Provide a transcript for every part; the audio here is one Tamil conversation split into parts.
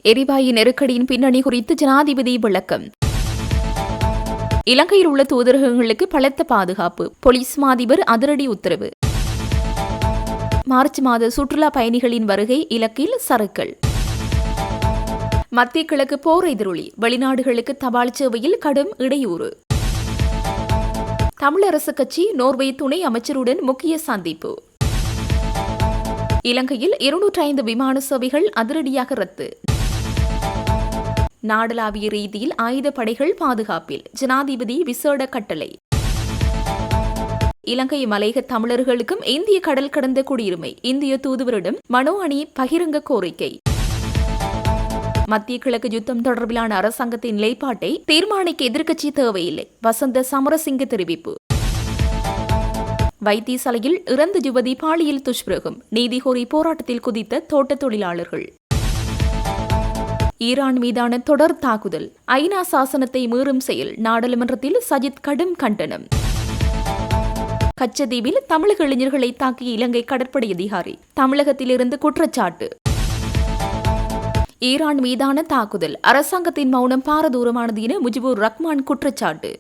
எரிவாயு நெருக்கடியின் பின்னணி குறித்து ஜனாதிபதி விளக்கம். இலங்கையில் உள்ள தூதரகங்களுக்கு பலத்த பாதுகாப்பு, போலீஸ் மாதிபர் அதிரடி உத்தரவு. மார்ச் மாத சுற்றுலா பயணிகளின் வருகை இலக்கில் சறுக்கல். மத்திய கிழக்கு போர் எதிரொலி, வெளிநாடுகளுக்கு தபால் சேவையில் கடும் இடையூறு. தமிழரசு கட்சி நோர்வே துணை அமைச்சருடன் முக்கிய சந்திப்பு. இலங்கையில் 205 விமான சேவைகள் அதிரடியாக ரத்து. நாடளாவிய ரீதியில் ஆயுதப்படைகள் பாதுகாப்பில் ஜனாதிபதி விசேட கட்டளை. இலங்கை மலையக தமிழர்களுக்கும் இந்திய கடல் கடந்த குடியுரிமை, இந்திய தூதுவரிடம் மனோ அணி பகிரங்க கோரிக்கை. மத்திய கிழக்கு யுத்தம் தொடர்பிலான அரசாங்கத்தின் நிலைப்பாட்டை தீர்மானிக்க எதிர்க்கட்சி தேவையில்லை, வசந்த சமரசிங்க தெரிவிப்பு. வைத்தியசாலையில் இறந்த யுவதி பாலியல் துஷ்பிரயோகம், நீதி கோரி போராட்டத்தில் குதித்த தோட்ட தொழிலாளர்கள். ஈரான் மீதான தொடர் தாக்குதல், ஐநா சாசனத்தை மீறும் செயல், நாடாளுமன்றத்தில் சஜித் கடும் கண்டனம். கச்சதீவில் தமிழக இளைஞர்களை தாக்கிய இலங்கை கடற்படை அதிகாரி, தமிழகத்திலிருந்து குற்றச்சாட்டு. ஈரான் மீதான தாக்குதல், அரசாங்கத்தின் மௌனம் பாரதூரமானது என முஜிபுர் ரஹ்மான் குற்றச்சாட்டு.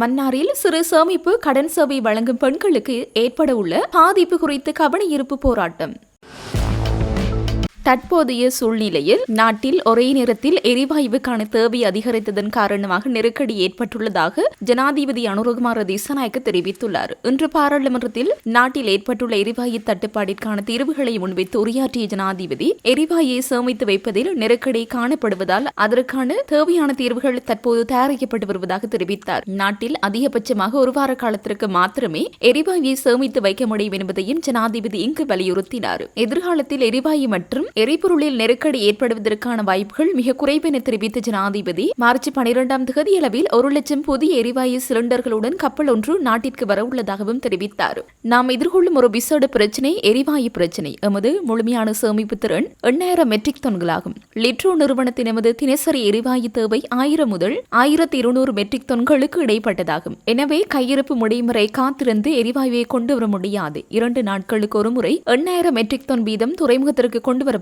மன்னாரில் சிறு சேமிப்பு கடன் சேவை வழங்கும் பெண்களுக்கு ஏற்பட உள்ள பாதிப்பு குறித்து கவனஈர்ப்பு போராட்டம். தற்போதைய சூழ்நிலையில் நாட்டில் ஒரே நேரத்தில் எரிவாயுவுக்கான தேவை அதிகரித்ததன் காரணமாக நெருக்கடி ஏற்பட்டுள்ளதாக ஜனாதிபதி அனுரகுமார திசாநாயக்க தெரிவித்துள்ளார். இன்று பாராளுமன்றத்தில் நாட்டில் ஏற்பட்டுள்ள எரிவாயு தட்டுப்பாட்டிற்கான தீர்வுகளை முன்வைத்து உரையாற்றிய ஜனாதிபதி எரிவாயை சேமித்து வைப்பதில் நெருக்கடி காணப்படுவதால் அதற்கான தேவையான தீர்வுகள் தற்போது தயாரிக்கப்பட்டு வருவதாக தெரிவித்தார். நாட்டில் அதிகபட்சமாக ஒரு வார காலத்திற்கு மாத்திரமே எரிவாயுவை சேமித்து வைக்க முடியும் என்பதையும் ஜனாதிபதி இங்கு வலியுறுத்தினார். எதிர்காலத்தில் எரிவாயு மற்றும் எரிபொருளில் நெருக்கடி ஏற்படுவதற்கான வாய்ப்புகள் மிக குறைவு என தெரிவித்த ஜனாதிபதி மார்ச் 12ஆம் தேதி அளவில் 1 லட்சம் புதிய எரிவாயு சிலிண்டர்களுடன் கப்பல் ஒன்று நாட்டிற்கு வரவுள்ளதாகவும் தெரிவித்தார். நாம் எதிர்கொள்ளும் ஒரு விசேட பிரச்சினை எரிவாயு பிரச்சினை. எமது முழுமையான சேமிப்பு திறன் 8000 மெட்ரிக் டன்களாகும். லிட்ரோ நிறுவனத்தின் எமது தினசரி எரிவாயு தேவை 1000 முதல் 1200 மெட்ரிக் டன்களுக்கு இடைப்பட்டதாகும். எனவே கையிருப்பு முடியும் வரை காத்திருந்து எரிவாயுவை கொண்டு வர முடியாது. 2 நாட்களுக்கு ஒரு முறை 8000 மெட்ரிக் டன் வீதம் துறைமுகத்திற்கு கொண்டு வர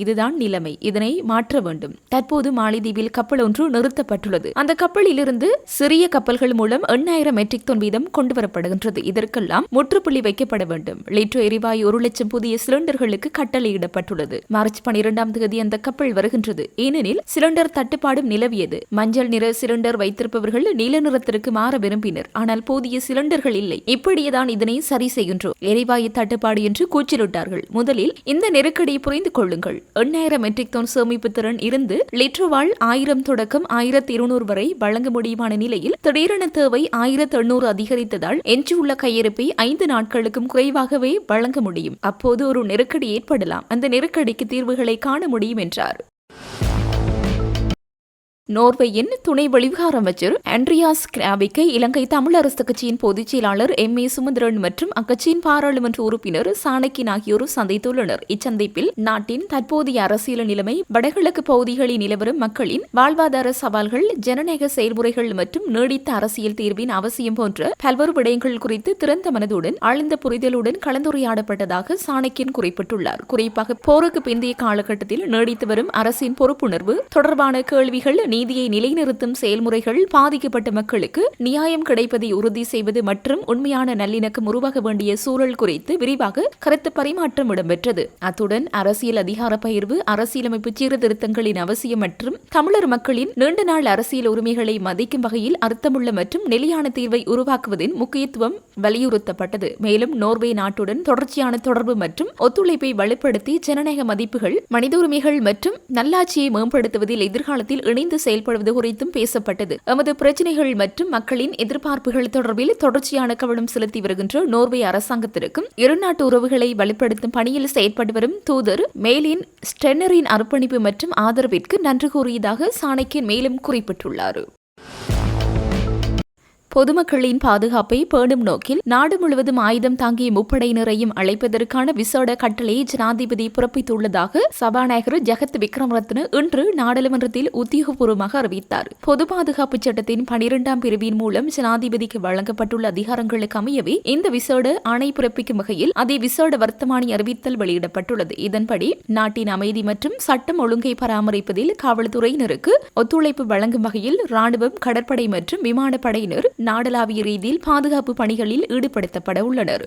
இதுதான் நிலைமை. இதனை மாற்ற வேண்டும். தற்போது மாலைதீவில் கப்பல் ஒன்று நிறுத்தப்பட்டுள்ளது. அந்த கப்பலில் இருந்து சிறிய கப்பல்கள் மூலம் 8000 மெட்ரிக் டன் வீதம் கொண்டு வரப்படுகின்றது. இதற்கெல்லாம் முற்றுப்புள்ளி வைக்கப்பட வேண்டும். லிட்ரோ எரிவாயு 1 லட்சம் புதிய சிலிண்டர்களுக்கு கட்டளையிடப்பட்டுள்ளது. மார்ச் 12ஆம் தேதி அந்த கப்பல் வருகின்றது. ஏனெனில் சிலிண்டர் தட்டுப்பாடும் நிலவியது. மஞ்சள் நிற சிலிண்டர் வைத்திருப்பவர்கள் நீல நிறத்திற்கு மாற விரும்பினர். ஆனால் போதிய சிலிண்டர்கள் இல்லை. இப்படியேதான் இதனை சரி செய்கின்றோம். எரிவாயு தட்டுப்பாடு என்று கூச்சலிட்டார்கள். முதலில் இந்த நெருக்கடியை புரிந்து கொள்ளுங்கள். 8000 மெட்ரிக் டன் சேமிப்பு திறன் இருந்து லிட்ரோவால் 1000 தொடக்கம் 1200 வரை வழங்க முடியுமான நிலையில் திடீரென தேவை 1800 அதிகரித்ததால் எஞ்சியுள்ள கையிருப்பை 5 நாட்களுக்கும் குறைவாகவே வழங்க முடியும். அப்போது ஒரு நெருக்கடி ஏற்படலாம். அந்த நெருக்கடிக்கு தீர்வுகளை காண முடியும் என்றார். நோர்வேயின் துணை வெளிவிகார அமைச்சர் ஆண்ட்ரியாஸ் கிராவிக்கை இலங்கை தமிழரசு கட்சியின் பொதுச் செயலாளர் எம். ஏ. சுமந்திரன் மற்றும் அக்கட்சியின் பாராளுமன்ற உறுப்பினர் சாணக்கின் ஆகியோர் சந்தித்துள்ளனர். இச்சந்திப்பில் நாட்டின் தற்போதைய அரசியல் நிலைமை, வடகிழக்கு பகுதிகளில் நிலவரும் மக்களின் வாழ்வாதார சவால்கள், ஜனநாயக செயல்முறைகள் மற்றும் நீடித்த அரசியல் தீர்வின் அவசியம் போன்ற பல்வேறு விடயங்கள் குறித்து திறந்த மனதுடன் ஆழ்ந்த புரிதலுடன் கலந்துரையாடப்பட்டதாக சாணக்கியன் குறிப்பிட்டுள்ளார். குறிப்பாக போருக்கு பிந்தைய காலகட்டத்தில் நீடித்து வரும் அரசின் பொறுப்புணர்வு தொடர்பான கேள்விகள், நீதியை நிலைநிறுத்தும் செயல்முறைகள், பாதிக்கப்பட்ட மக்களுக்கு நியாயம் கிடைப்பதை உறுதி செய்வது மற்றும் உண்மையான நல்லிணக்கம் உருவாக வேண்டிய சூழல் குறித்து விரிவாக கருத்து பரிமாற்றம் இடம்பெற்றது. அத்துடன் அரசியல் அதிகார பகிர்வு, அரசியலமைப்பு சீர்திருத்தங்களின் அவசியம் மற்றும் தமிழர் மக்களின் நீண்ட நாள் அரசியல் உரிமைகளை மதிக்கும் வகையில் அர்த்தமுள்ள மற்றும் நிலையான தீர்வை உருவாக்குவதின் முக்கியத்துவம் வலியுறுத்தப்பட்டது. மேலும் நோர்வே நாட்டுடன் தொடர்ச்சியான தொடர்பு மற்றும் ஒத்துழைப்பை வலுப்படுத்தி ஜனநாயக மதிப்புகள், மனித உரிமைகள் மற்றும் நல்லாட்சியை மேம்படுத்துவதில் எதிர்காலத்தில் இணைந்து செயல்படுவது குறித்தும் பேசப்பட்டது. எமது பிரச்சினைகள் மற்றும் மக்களின் எதிர்பார்ப்புகள் தொடர்பில் தொடர்ச்சியான கவனம் செலுத்தி வருகின்ற நோர்வே அரசாங்கத்திற்கும் இருநாட்டு உறவுகளை வலுப்படுத்தும் பணியில் செயற்பட்டு வரும் தூதர் மேலின் ஸ்டென்னரின் அர்ப்பணிப்பு மற்றும் ஆதரவிற்கு நன்றி கூறியதாக சாணக்கியன் மேலும் குறிப்பிட்டுள்ளார். பொதுமக்களின் பாதுகாப்பை பேணும் நோக்கில் நாடு முழுவதும் ஆயுதம் தாங்கிய முப்படையினரையும் அழைப்பதற்கான விசேட கட்டளையை ஜனாதிபதி பிறப்பித்துள்ளதாக சபாநாயகர் ஜெகத் விக்ரமரத்ன இன்று நாடாளுமன்றத்தில் உத்தியோகபூர்வமாக அறிவித்தார். பொது பாதுகாப்பு சட்டத்தின் 12ஆம் பிரிவின் மூலம் ஜனாதிபதிக்கு வழங்கப்பட்டுள்ள அதிகாரங்களுக்கு அமையவே இந்த விசேட ஆணை பிறப்பிக்கும் வகையில் அதே விசேட வர்த்தமானி அறிவித்தல் வெளியிடப்பட்டுள்ளது. இதன்படி நாட்டின் அமைதி மற்றும் சட்டம் ஒழுங்கை பராமரிப்பதில் காவல்துறையினருக்கு ஒத்துழைப்பு வழங்கும் வகையில் ராணுவம், கடற்படை மற்றும் விமானப்படையினர் நாடளாவிய ரீதியில் பாதுகாப்பு பணிகளில் ஈடுபடுத்தப்பட உள்ளனர்.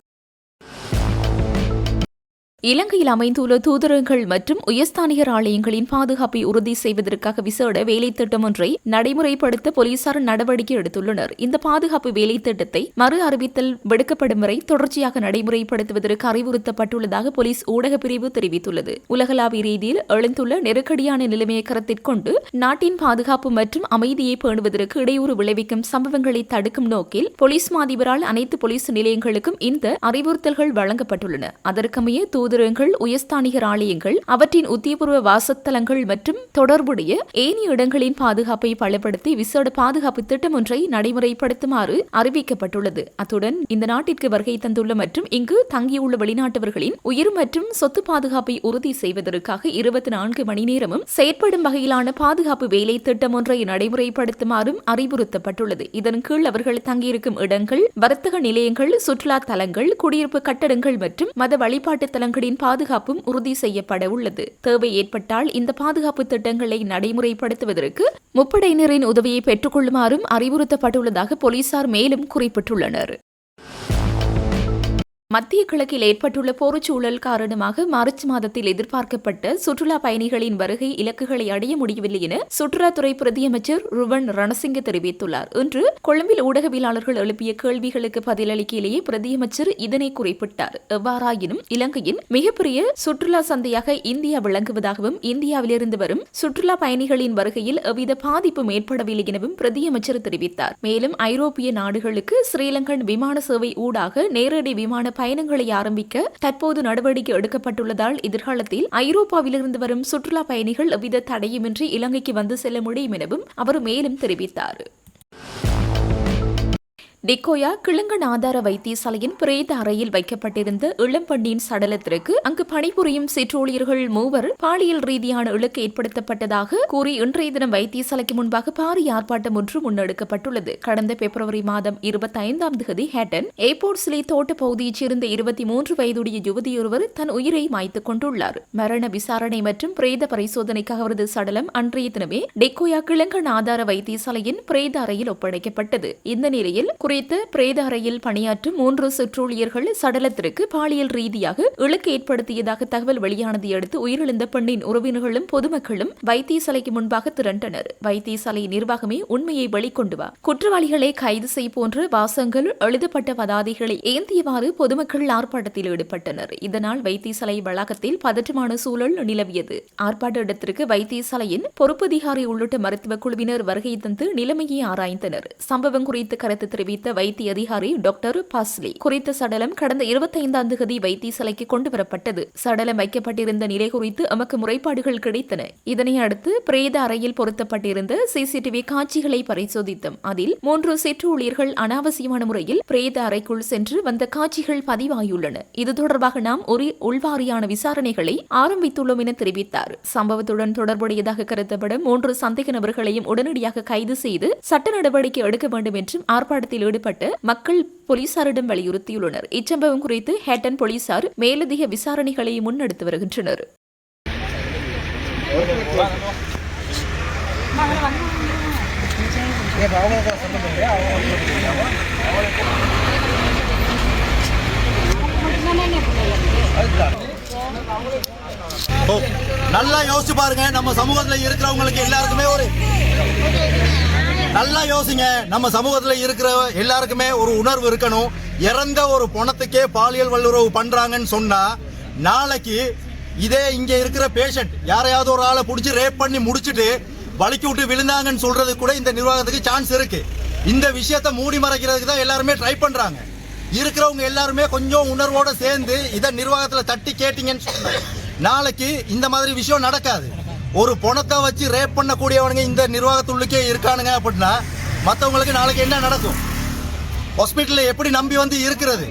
இலங்கையில் அமைந்துள்ள தூதரகங்கள் மற்றும் உயர்ஸ்தானிகர் ஆலயங்களின் பாதுகாப்பை உறுதி செய்வதற்காக விசேட வேலை திட்டம் ஒன்றை நடைமுறைப்படுத்த போலீசார் நடவடிக்கை எடுத்துள்ளனர். இந்த பாதுகாப்பு வேலை திட்டத்தை மறு அறிவித்தல் விடுக்கப்படும் வரை தொடர்ச்சியாக நடைமுறைப்படுத்துவதற்கு அறிவுறுத்தப்பட்டுள்ளதாக போலீஸ் ஊடக பிரிவு தெரிவித்துள்ளது. உலகளாவிய ரீதியில் எழுந்துள்ள நெருக்கடியான நிலைமையை கருத்தில் கொண்டு நாட்டின் பாதுகாப்பு மற்றும் அமைதியை பேணுவதற்கு இடையூறு விளைவிக்கும் சம்பவங்களை தடுக்கும் நோக்கில் போலீஸ் மாதிபரால் அனைத்து போலீஸ் நிலையங்களுக்கும் இந்த அறிவுறுத்தல்கள் வழங்கப்பட்டுள்ளன. அதற்கமைய தூதரகங்கள், உயர்ஸ்தானிகர் ஆலயங்கள், அவற்றின் உத்தியபூர்வ வாசத்தலங்கள் மற்றும் தொடர்புடைய ஏனைய இடங்களின் பாதுகாப்பை பலப்படுத்தி விசேட பாதுகாப்பு திட்டம் ஒன்றை நடைமுறைப்படுத்துமாறு அறிவிக்கப்பட்டுள்ளது. அத்துடன் இந்த நாட்டிற்கு வருகை தந்துள்ள மற்றும் இங்கு தங்கியுள்ள வெளிநாட்டவர்களின் உயிர் மற்றும் சொத்து பாதுகாப்பை உறுதி செய்வதற்காக 24 மணி நேரமும் செயற்படும் வகையிலான பாதுகாப்பு வேலை திட்டம் ஒன்றை நடைமுறைப்படுத்துமாறும் அறிவுறுத்தப்பட்டுள்ளது. இதன் கீழ் அவர்கள் தங்கியிருக்கும் இடங்கள், வர்த்தக நிலையங்கள், சுற்றுலா தலங்கள், குடியிருப்பு கட்டடங்கள் மற்றும் மத வழிபாட்டு தலங்கள் பாதுகாப்பும் உறுதி செய்யப்பட உள்ளது. தேவை ஏற்பட்டால் இந்த பாதுகாப்பு திட்டங்களை நடைமுறைப்படுத்துவதற்கு முப்படையினரின் உதவியை பெற்றுக் கொள்ளுமாறும் அறிவுறுத்தப்பட்டுள்ளதாக போலீசார் மேலும் குறிப்பிட்டுள்ளனர். மத்திய கிழக்கில் ஏற்பட்டுள்ள போர்ச்சூழல் காரணமாக மார்ச் மாதத்தில் எதிர்பார்க்கப்பட்ட சுற்றுலா பயணிகளின் வருகை இலக்குகளை அடைய முடியவில்லை என சுற்றுலாத்துறை பிரதியமைச்சர் ருவன் ரணசிங்க தெரிவித்துள்ளார். இன்று கொழும்பில் ஊடகவியலாளர்கள் எழுப்பிய கேள்விகளுக்கு பதிலளிக்கையிலேயே பிரதியமைச்சர் இதனை குறிப்பிட்டார். எவ்வாறாயினும் இலங்கையின் மிகப்பெரிய சுற்றுலா சந்தையாக இந்தியா விளங்குவதாகவும் இந்தியாவிலிருந்து வரும் சுற்றுலா பயணிகளின் வருகையில் எவ்வித பாதிப்பும் ஏற்படவில்லை எனவும் பிரதியமைச்சர் தெரிவித்தார். மேலும் ஐரோப்பிய நாடுகளுக்கு ஸ்ரீலங்கன் விமான சேவை ஊடாக நேரடி விமான பயணங்களை ஆரம்பிக்க தற்போது நடவடிக்கை எடுக்கப்பட்டுள்ளதால் எதிர்காலத்தில் ஐரோப்பாவிலிருந்து வரும் சுற்றுலா பயணிகள் எவ்வித தடையுமின்றி இலங்கைக்கு வந்து செல்ல முடியும் எனவும் அவர் மேலும் தெரிவித்தார். டிக்கோயா கிழங்கன் ஆதார வைத்தியசாலையின் பிரேத அறையில் வைக்கப்பட்டிருந்த இளம்பெண்ணின் சடலத்திற்கு அங்கு பணிபுரியும் சிற்றூழியர்கள் 3 பாலியல் ரீதியான இழுக்கு ஏற்படுத்தப்பட்டதாக கூறி இன்றைய தினம் வைத்தியசாலைக்கு முன்பாக பாரிய ஆர்ப்பாட்டம் ஒன்று முன்னெடுக்கப்பட்டுள்ளது. கடந்த பிப்ரவரி மாதம் 25ஆம் தேதி ஹேட்டன் ஏர்போர்ட் சிலை தோட்ட பகுதியைச் சேர்ந்த 23 வயதுடைய யுவதியொருவர் தன் உயிரை மாய்த்துக் கொண்டுள்ளார். மரண விசாரணை மற்றும் பிரேத பரிசோதனைக்காக அவரது சடலம் அன்றைய தினமே டிக்கோயா கிழங்கன் ஆதார வைத்தியசாலையின் பிரேத அறையில் ஒப்படைக்கப்பட்டது. இந்த நிலையில் குறித்த பிரேத அறையில் பணியாற்றும் 3 சிற்றூழியர்கள் சடலத்திற்கு பாலியல் ரீதியாக இழுக்கு ஏற்படுத்தியதாக தகவல் வெளியானதை அடுத்து உயிரிழந்த பெண்ணின் உறவினர்களும் பொதுமக்களும் வைத்தியசாலைக்கு முன்பாக திரண்டனர். வைத்தியசாலை நிர்வாகமே உண்மையை வெளிக்கொண்டு வா, குற்றவாளிகளை கைது செய் போன்ற வாசகங்கள் எழுதப்பட்ட பதாதைகளை ஏந்தியவாறு பொதுமக்கள் ஆர்ப்பாட்டத்தில் ஈடுபட்டனர். இதனால் வைத்தியசாலை வளாகத்தில் பதற்றமான சூழல் நிலவியது. ஆர்ப்பாட்ட இடத்திற்கு வைத்தியசாலையின் பொறுப்பதிகாரி உள்ளிட்ட மருத்துவ குழுவினர் வருகை தந்து நிலைமையை ஆராய்ந்தனர். சம்பவம் குறித்து கருத்து தெரிவித்த வைத்திய அதிகாரி டாக்டர் பாஸ்லி குறித்த சடலம் கடந்த 25ஆம் தேதி வைத்தியசாலைக்கு கொண்டு வரப்பட்டது. சடலம் வைக்கப்பட்டிருந்த நிலை குறித்து எமக்கு முறைப்பாடுகள் கிடைத்தன. இதனை அடுத்து பிரேத அறையில் பொருத்தப்பட்டிருந்த சிசிடிவி காட்சிகளை பரிசோதித்தோம். அதில் 3 சிற்றூழியர்கள் அனாவசியமான முறையில் பிரேத அறைக்குள் சென்று வந்த காட்சிகள் பதிவாகியுள்ளன. இது தொடர்பாக நாம் ஒரு உள்வாரியான விசாரணைகளை ஆரம்பித்துள்ளோம் என தெரிவித்தார். சம்பவத்துடன் தொடர்புடையதாக கருதப்படும் 3 சந்தேக நபர்களையும் உடனடியாக கைது செய்து சட்ட நடவடிக்கை எடுக்க வேண்டும் என்றும் ஆர்ப்பாட்டத்தில் ஈடுபட்ட மக்கள் போலீசாரிடம் வலியுறுத்தியுள்ளனர். இச்சம்பவம் குறித்து ஹேட்டன் போலீசார் மேலதிக விசாரணைகளை முன்னெடுத்து வருகின்றனர். நல்லா யோசிச்சு பாருங்க. நம்ம சமூகத்தில் இருக்கிறவங்களுக்கு எல்லாருக்குமே நல்லா யோசிங்க. நம்ம சமூகத்தில் இருக்கிற எல்லாருக்குமே ஒரு உணர்வு இருக்கணும். இறந்த ஒரு பணத்துக்கே பாலியல் வல்லுறவு பண்றாங்கன்னு சொன்னா நாளைக்கு இதே இங்க இருக்கிற பேஷண்ட் யாரையாவது ஒரு ஆளை பிடிச்சி ரேப் பண்ணி முடிச்சுட்டு வலிக்கி விட்டு விழுந்தாங்கன்னு சொல்றது கூட இந்த நிர்வாகத்துக்கு சான்ஸ் இருக்கு. இந்த விஷயத்தை மூடி மறைக்கிறதுக்கு தான் எல்லாருமே ட்ரை பண்றாங்க. இருக்கிறவங்க எல்லாருமே கொஞ்சம் உணர்வோட சேர்ந்து இதை நிர்வாகத்தில் தட்டி கேட்டீங்கன்னு சொன்னா நாளைக்கு இந்த மாதிரி விஷயம் நடக்காது. ஒரு பணத்தை வச்சு ரேப் பண்ணக்கூடியவனுங்க இந்த நிர்வாகத்துள்ளுக்கே இருக்கானுங்க அப்படின்னா மற்றவங்களுக்கு நாளைக்கு என்ன நடக்கும்? ஹாஸ்பிட்டல்ல எப்படி நம்பி வந்து இருக்கிறது?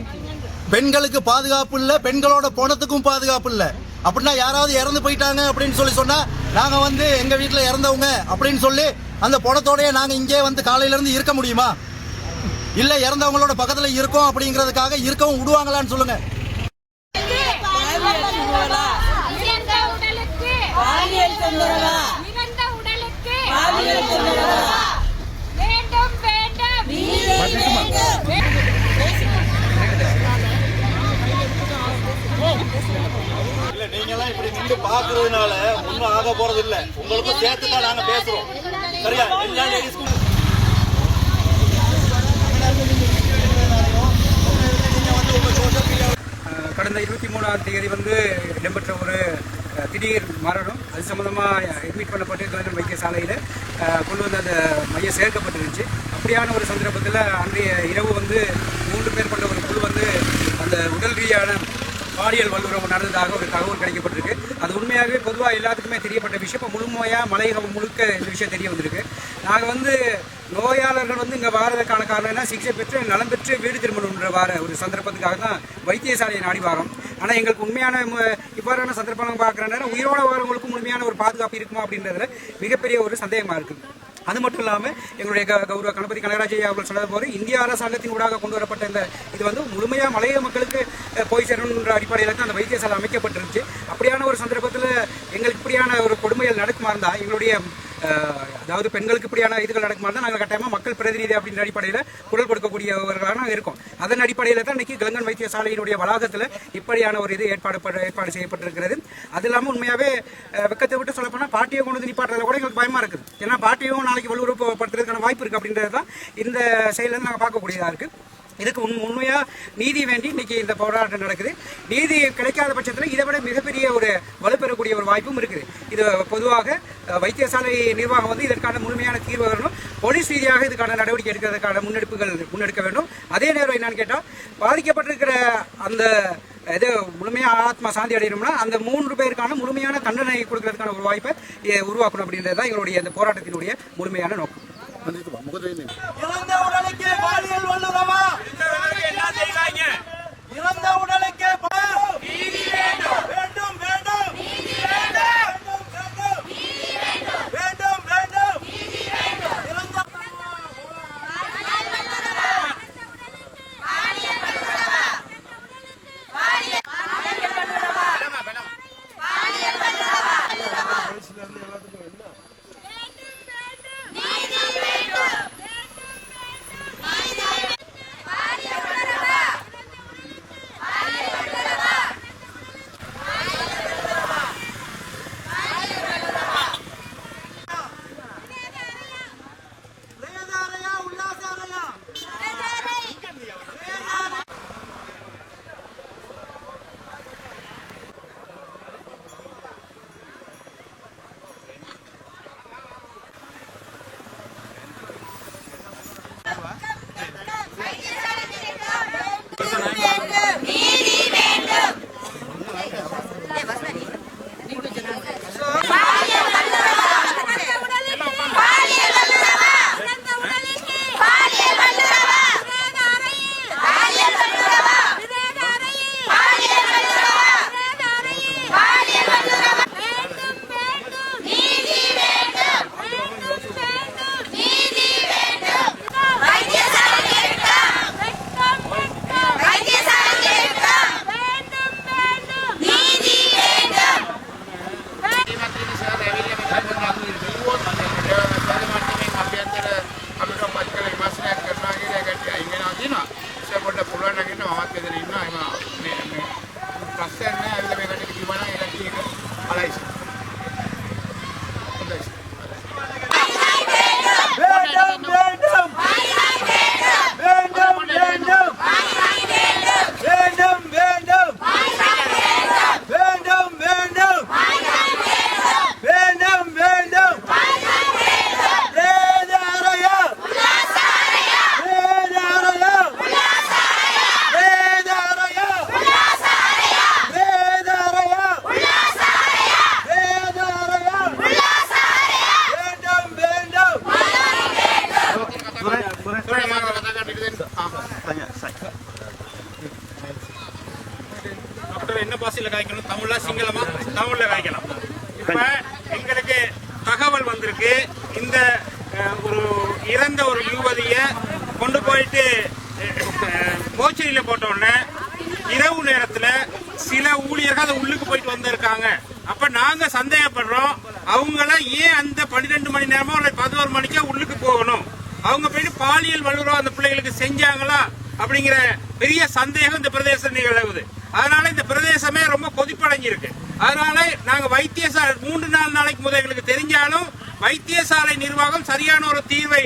பெண்களுக்கு பாதுகாப்பு இல்ல, பெண்களோட பணத்துக்கும் பாதுகாப்பு இல்ல. அப்படின்னா யாராவது இறந்து போயிட்டாங்க அப்படின்னு சொன்னா நாங்க வந்து எங்க வீட்டுல இறந்தவங்க அப்படின்னு சொல்லி அந்த பணத்தோடய நாங்க இங்கே வந்து காலையில இருந்து இருக்க முடியுமா? இல்ல இறந்தவங்களோட பக்கத்துல இருக்கோம் அப்படிங்கறதுக்காக இருக்கவும் விடுவாங்களான்னு சொல்லுங்க. இல்ல நீங்க எல்லாம் இப்படி நின்று பாக்குறதுனால ஒண்ணும் ஆக போறது இல்ல. உங்களுக்கும் சேர்த்து தான் நாங்க பேசுறோம். சரியா? எல்லா லேடிஸ்க்கும் கடந்த 23ஆம் தேதி வந்து இடம்பெற்ற ஒரு திடீர் மரணம். அது சம்பந்தமாக அட்மிட் பண்ணப்பட்டு கலைஞர் வைத்தியசாலையில் கொண்டு வந்து அந்த மையம் சேர்க்கப்பட்டிருந்துச்சு. அப்படியான ஒரு சந்தர்ப்பத்தில் அன்றைய இரவு வந்து 3 பேர் கொண்ட ஒரு குழு வந்து அந்த உடல் ரீதியான பாலியல் வல்லுறவு நடந்ததாக ஒரு தகவல் கிடைக்கப்பட்டிருக்கு. அது உண்மையாகவே பொதுவாக எல்லாத்துக்குமே தெரியப்பட்ட விஷயம். இப்போ முழுமையாக மலையகம் முழுக்க இந்த விஷயம் தெரிய வந்திருக்கு. நாங்கள் வந்து நோயாளர்கள் வந்து இங்கே வாரதுக்கான காரணம் என்ன, சிகிச்சை பெற்று நலம் பெற்று வீடு திரும்பணுன்ற வார ஒரு சந்தர்ப்பத்துக்காக தான் வைத்தியசாலையை நாடி வாரோம். ஆனால் எங்களுக்கு உண்மையான இவ்வாறான சந்தர்ப்பம் பார்க்குற நேரம் உயிரோட வரவங்களுக்கும் முழுமையான ஒரு பாதுகாப்பு இருக்குமா அப்படின்றதுல மிகப்பெரிய ஒரு சந்தேகமாக இருக்குது. அது மட்டும் இல்லாமல் எங்களுடைய கௌரவ கணபதி கனகராஜ் அவர்கள் சொன்னது போது இந்திய அரசாங்கத்தின் ஊடாக கொண்டு வரப்பட்ட இந்த இது வந்து முழுமையாக மலையக மக்களுக்கு போய் சேரணுன்ற அடிப்படையில் தான் அந்த வைத்தியசாலை அமைக்கப்பட்டிருந்துச்சு. அப்படியான ஒரு சந்தர்ப்பத்தில் எங்களுக்கு இப்படியான ஒரு கொடுமைகள் நடக்குமா இருந்தால் எங்களுடைய அதாவது பெண்களுக்கு இப்படியான இதுகள் நடக்குமா இருந்தால் நாங்கள் கட்டாயமாக மக்கள் பிரதிநிதி அப்படின்ற அடிப்படையில் குரல் கொடுக்கக்கூடியவர்களாக நாங்கள் இருக்கோம். அதன் அடிப்படையில் தான் இன்றைக்கி கலைஞர் வைத்தியசாலையினுடைய வளாகத்தில் இப்படியான ஒரு இது ஏற்பாடு செய்யப்பட்டிருக்கிறது. அது இல்லாமல் உண்மையாகவே வெக்கத்தை விட்டு சொல்லப்போனால் பாட்டியை கொண்டு வந்து நிப்பாட்டுறதுல கூட எங்களுக்கு பயமாக இருக்குது. ஏன்னா பாட்டியும் நாளைக்கு வலுவுறுப்படுத்துறதுக்கான வாய்ப்பு இருக்குது அப்படின்றது தான் இந்த செயலேருந்து நாங்கள் பார்க்கக்கூடியதாக இருக்குது. இதுக்கு உண்மையாக நீதி வேண்டி இன்னைக்கு இந்த போராட்டம் நடக்குது. நீதி கிடைக்காத பட்சத்தில் இதை விட மிகப்பெரிய ஒரு வலுப்பெறக்கூடிய ஒரு வாய்ப்பும் இருக்குது. இது பொதுவாக வைத்தியசாலை நிர்வாகம் வந்து இதற்கான முழுமையான தீர்வு வரணும். போலீஸ் ரீதியாக இதுக்கான நடவடிக்கை எடுக்கிறதுக்கான முன்னெடுக்க வேண்டும். அதே நேரம் என்னன்னு கேட்டால் பாதிக்கப்பட்டிருக்கிற அந்த இது முழுமையாக ஆத்மா சாந்தி அடையணும்னா அந்த 3 பேருக்கான முழுமையான தண்டனை கொடுக்கறதுக்கான ஒரு வாய்ப்பை உருவாக்கணும் அப்படின்றது தான் எங்களுடைய இந்த போராட்டத்தினுடைய முழுமையான நோக்கம். இறந்த உடலுக்கு பாலியல் வல்லுறவா? இறந்த உடலுக்கு நீதி வேண்டும். வேண்டும் வேண்டும் நீதி வேண்டும். வேண்டும் வேண்டும் வேண்டும் நீதி வேண்டும். இறந்த பாலியல் வல்லுறவா? பாலியல் வல்லுறவா? பாலியல் வல்லுறவா? பாலியல் வல்லுறவா? இந்த ஒரு இறந்த ஒரு யுவதியை கொண்டு போயிட்டு மோச்சரியில் போட்ட உடனே இரவு நேரத்தில் சில ஊழியர்கள் அதை உள்ளுக்கு போயிட்டு வந்திருக்காங்க. அப்ப நாங்க சந்தேகப்படுறோம், அவங்கள ஏன் அந்த 12 மணி நேரமோ 11 மணிக்கா உள்ளுக்கு போகணும், அவங்க போயிட்டு பாலியல் வல்லுறவு அந்த பிள்ளைகளுக்கு செஞ்சாங்களா அப்படிங்கிற பெரிய சந்தேகம் இந்த பிரதேசம் நிகழ்வுது. அதனால இந்த பிரதேசமே ரொம்ப கொதிப்படைஞ்சிருக்கு. அதனால நாங்க வைத்தியசாலை 3-4 நாளைக்கு முதல் எங்களுக்கு தெரிஞ்சாலும் வைத்தியசாலை நிர்வாகம் சரியான ஒரு தீர்வை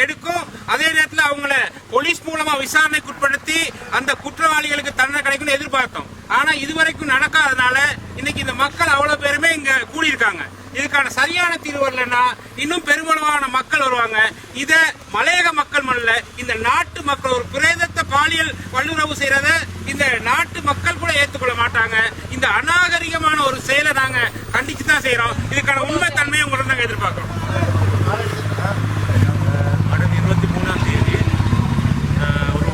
எடுக்கும். அதே நேரத்தில் அவங்கள போலீஸ் மூலமா விசாரணைக்கு உட்படுத்தி அந்த குற்றவாளிகளுக்கு தண்டனை கிடைக்கும்னு எதிர்பார்த்தோம். ஆனா இதுவரைக்கும் நடக்காதனால இன்னைக்கு இந்த மக்கள் அவ்வளவு பேருமே இங்க கூடியிருக்காங்க. இதுக்கான சரியான தீர்வு வரலன்னா இன்னும் பெருமளவான மக்கள் வருவாங்க. இத மலையக மக்கள் மல்ல, இந்த நாட்டு மக்கள் ஒரு பிரேதத்தை பாலியல் வல்லுறவு செய்யறத இந்த நாட்டு மக்கள் கூட ஏற்றுக்கொள்ள மாட்டாங்க. இந்த அநாகரிகமான ஒரு செயலை நாங்க கண்டிச்சு தான் செய்யறோம். இதுக்கான உண்மை தன்மையை உங்களை நாங்க எதிர்பார்க்கிறோம். அடுத்த 23ஆம் தேதி ஒரு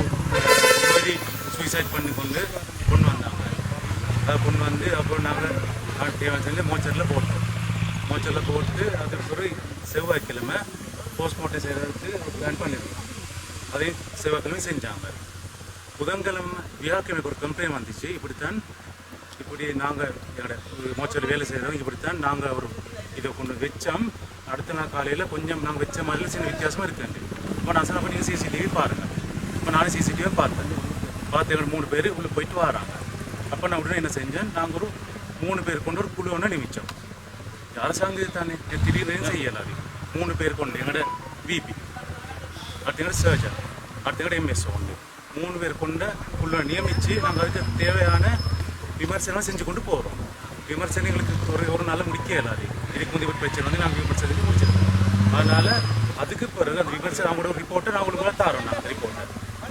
சூசைட் பண்ணி கொண்டு வந்தாங்க. அதை கொண்டு வந்து அப்புறம் நாங்கள் தேவையான மோச்சரில் போட்டோம். மோச்சரில் போட்டு அதுக்கு பிறகு செவ்வாய்க்கிழமை போஸ்ட்மார்ட்டம் செய்கிறதுக்கு பிளான் பண்ணியிருந்தோம். அதையும் செவ்வாய்க்கிழமை செஞ்சாங்க. புதன்கிழமை வியாழக்கிழமைக்கு ஒரு கம்ப்ளைண்ட் வந்துச்சு. இப்படி நாங்கள் எங்களோட மோச்சரி வேலை செய்கிறவங்க இப்படித்தான் நாங்கள் ஒரு இதை கொண்டு வச்சோம். அடுத்த நாள் காலையில் கொஞ்சம் நாங்கள் வச்ச மாதிரி சின்ன வித்தியாசமாக இருக்குங்க. இப்போ நான் சொன்ன நீங்கள் சிசிடிவி பாருங்கள். இப்போ நானும் சிசிடிவியை பார்த்தேன். எங்களோட 3 பேர் உள்ளே போயிட்டு வராங்க. அப்போ நான் உடனே என்ன செஞ்சேன், நாங்கள் ஒரு 3 பேர் கொண்டு ஒரு குழு ஒன்று நிமிச்சோம். அரசாங்கம் தானே திடீர்னு செய்யலாம். 3 பேர் கொண்டு எங்களோட விபி, அடுத்த சர்ஜர், அடுத்த எம்எஸ்ஓ உண்டு 3 பேர் கொண்ட குழு நியமித்து நாங்கள் அதுக்கு தேவையான விமர்சனம் செஞ்சு கொண்டு போகிறோம். விமர்சனம் எங்களுக்கு ஒரு நாள் முடிக்க இயலாது. இதுக்கு முந்தைய பிரச்சனை வந்து நாங்கள் விமர்சனத்துக்கு முடிச்சிருக்கோம். அதனால் அதுக்கு பிறகு அந்த விமர்சனம் அவங்களோட ஒரு ரிப்போர்ட்டை நான் அவங்களுக்கு தரோம். நாங்கள்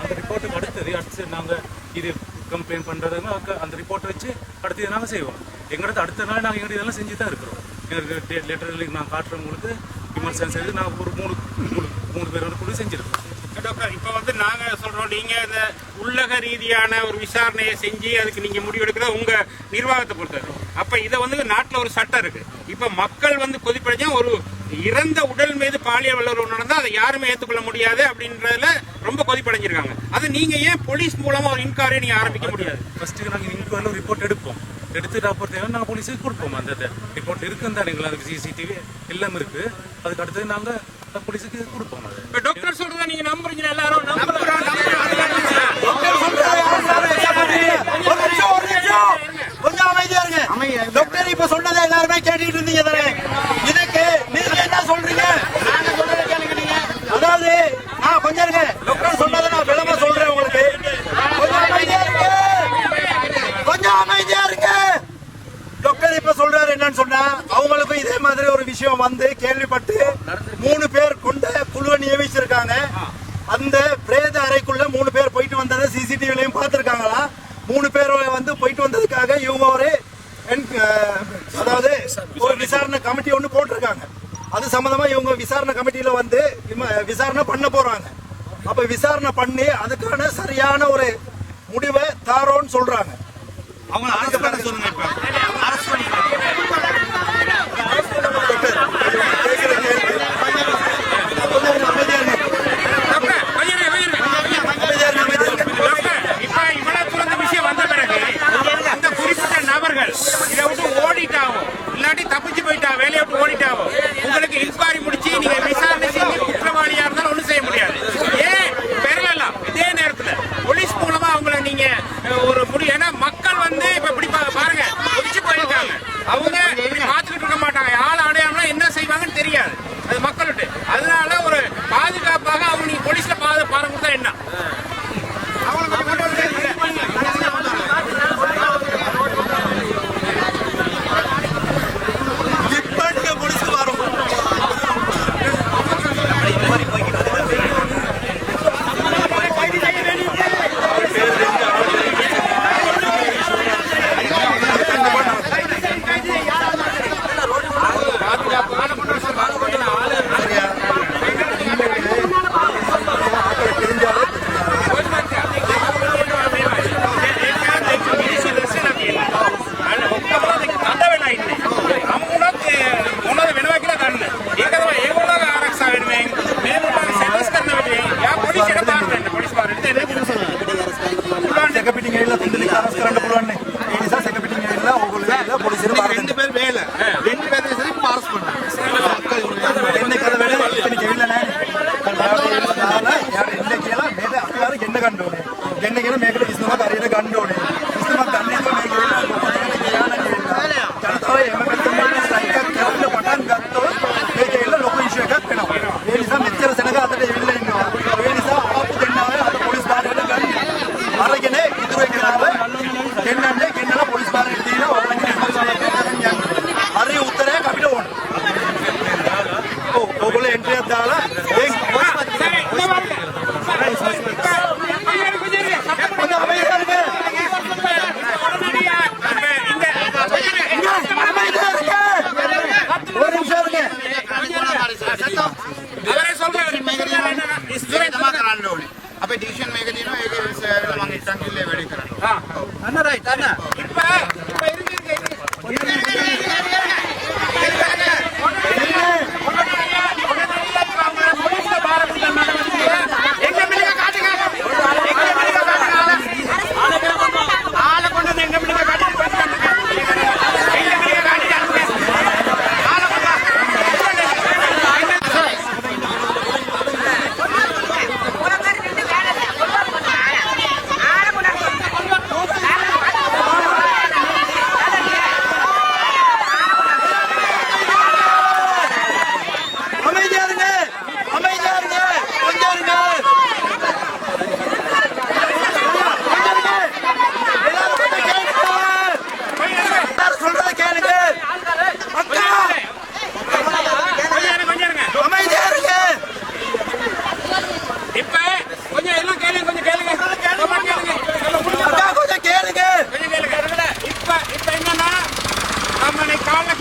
அந்த ரிப்போர்ட்டுக்கு அடுத்து நாங்கள் இது கம்ப்ளைண்ட் பண்ணுறதுன்னா அந்த ரிப்போர்ட்டை வச்சு அடுத்து நாங்கள் செய்வோம். எங்களோட அடுத்த நாள் நாங்கள் எங்களுக்கு இதெல்லாம் செஞ்சு தான் இருக்கிறோம். எங்களுக்கு லெட்டரில் நான் காட்டுறவங்களுக்கு விமர்சனம் செய்து நாங்கள் ஒரு 3 பேரோட கூட செஞ்சுருக்கோம். டாக்டர், இப்போ வந்து நாங்க சொல்றோம், நீங்க இந்த உள்ளக ரீதியான ஒரு விசாரணையை செஞ்சு அதுக்கு நீங்க முடிவெடுக்கிறது உங்க நிர்வாகத்தை பொறுத்தது. அப்ப இதை வந்து நாட்டில் ஒரு சட்டம் இருக்கு. இப்ப மக்கள் வந்து கொதிப்படைஞ்சா ஒரு இறந்த உடல் மீது பாலியல் வல்லுறவு நடந்தா அதை யாருமே ஏற்றுக்கொள்ள முடியாது அப்படின்றதுல ரொம்ப கொதிப்படைஞ்சிருக்காங்க. அது நீங்க ஏன் போலீஸ் மூலமா ஒரு இன்குவரியை நீங்க ஆரம்பிக்க முடியாது? ஃபர்ஸ்ட் நாங்கள் இன்குவரியில் ரிப்போர்ட் எடுப்போம். எடுத்துட்டு அப்புறம் நாங்கள் போலீஸுக்கு கொடுப்போம். அந்த ரிப்போர்ட் இருக்குன்னு தான் எங்களுக்கு அதுக்கு சிசிடிவி எல்லாம் இருக்கு. அதுக்கு அடுத்தது நாங்கள் போலீஸுக்கு கொடுப்போம். இப்போ டாக்டர் சொல்றதை நீங்க நம்புறீங்க? எல்லாரும் கொஞ்சம் அமைதியா இருங்க. டாக்டர் இப்ப சொன்னதை எல்லாருமே கேட்டுட்டு இருந்தீங்க தானே? இதுக்கு நீங்க என்ன சொல்றீங்க? அதாவது கொஞ்சம் இருங்க. டாக்டர் சொன்னதை நான் விளம்ப சொல்றேன் உங்களுக்கு. கொஞ்சம் அமைதியா இருங்க. கொஞ்சம் அமைதியா இருங்க. டாக்டர் இப்ப சொல்றாரு என்னன்னு சொன்னா, அவங்களுக்கும் இதே மாதிரி ஒரு விஷயம் வந்து கேள்விப்பட்டு 3 பேர் கொண்ட குழுவை நியமிச்சிருக்காங்க. அந்த பிரேத அறைக்குள்ள 3 பேர் போயிட்டு வந்ததை சிசிடிவிலையும் பார்த்திருக்காங்களா? 3 பேர் வந்து போயிட்டு வந்ததுக்காக இவங்க அதாவது ஒரு விசாரணை கமிட்டி ஒன்று போட்டிருக்காங்க. அது சம்பந்தமா இவங்க விசாரணை கமிட்டியில வந்து விசாரணை பண்ண போறாங்க. அப்ப விசாரணை பண்ணி அதுக்கான சரியான ஒரு முடிவை தாரோன்னு சொல்றாங்க. அவங்க அதுக்கு சொல்லுங்க. இதை விட்டு ஓடிட்டாவோ இல்லாட்டி தப்பிச்சு போயிட்டாவோ வேலையை விட்டு ஓடிட்டாவோ உங்களுக்கு இன்குவரி முடிச்சு நீங்க விசாரணை செஞ்சு குற்றவாளியா இருந்தாலும் ஒன்றும் செய்ய முடியாது. ஏன் பெறலாம்? இதே நேரத்தில் போலீஸ் மூலமா அவங்கள நீங்க ஒரு முடியும். ஏன்னா மக்கள் வந்து இப்ப இப்படி பாருங்க முடிச்சு போயிருக்காங்க. அவங்க இப்படி பார்த்துக்கிட்டு இருக்க மாட்டாங்க. ஆள் அடையாமலாம் என்ன செய்வாங்கன்னு தெரியாது அது மக்கள்கிட்ட. அதனால ஒரு பாதுகாப்பாக அவங்க நீங்க போலீஸ்ல பாரம் கொடுத்தா என்ன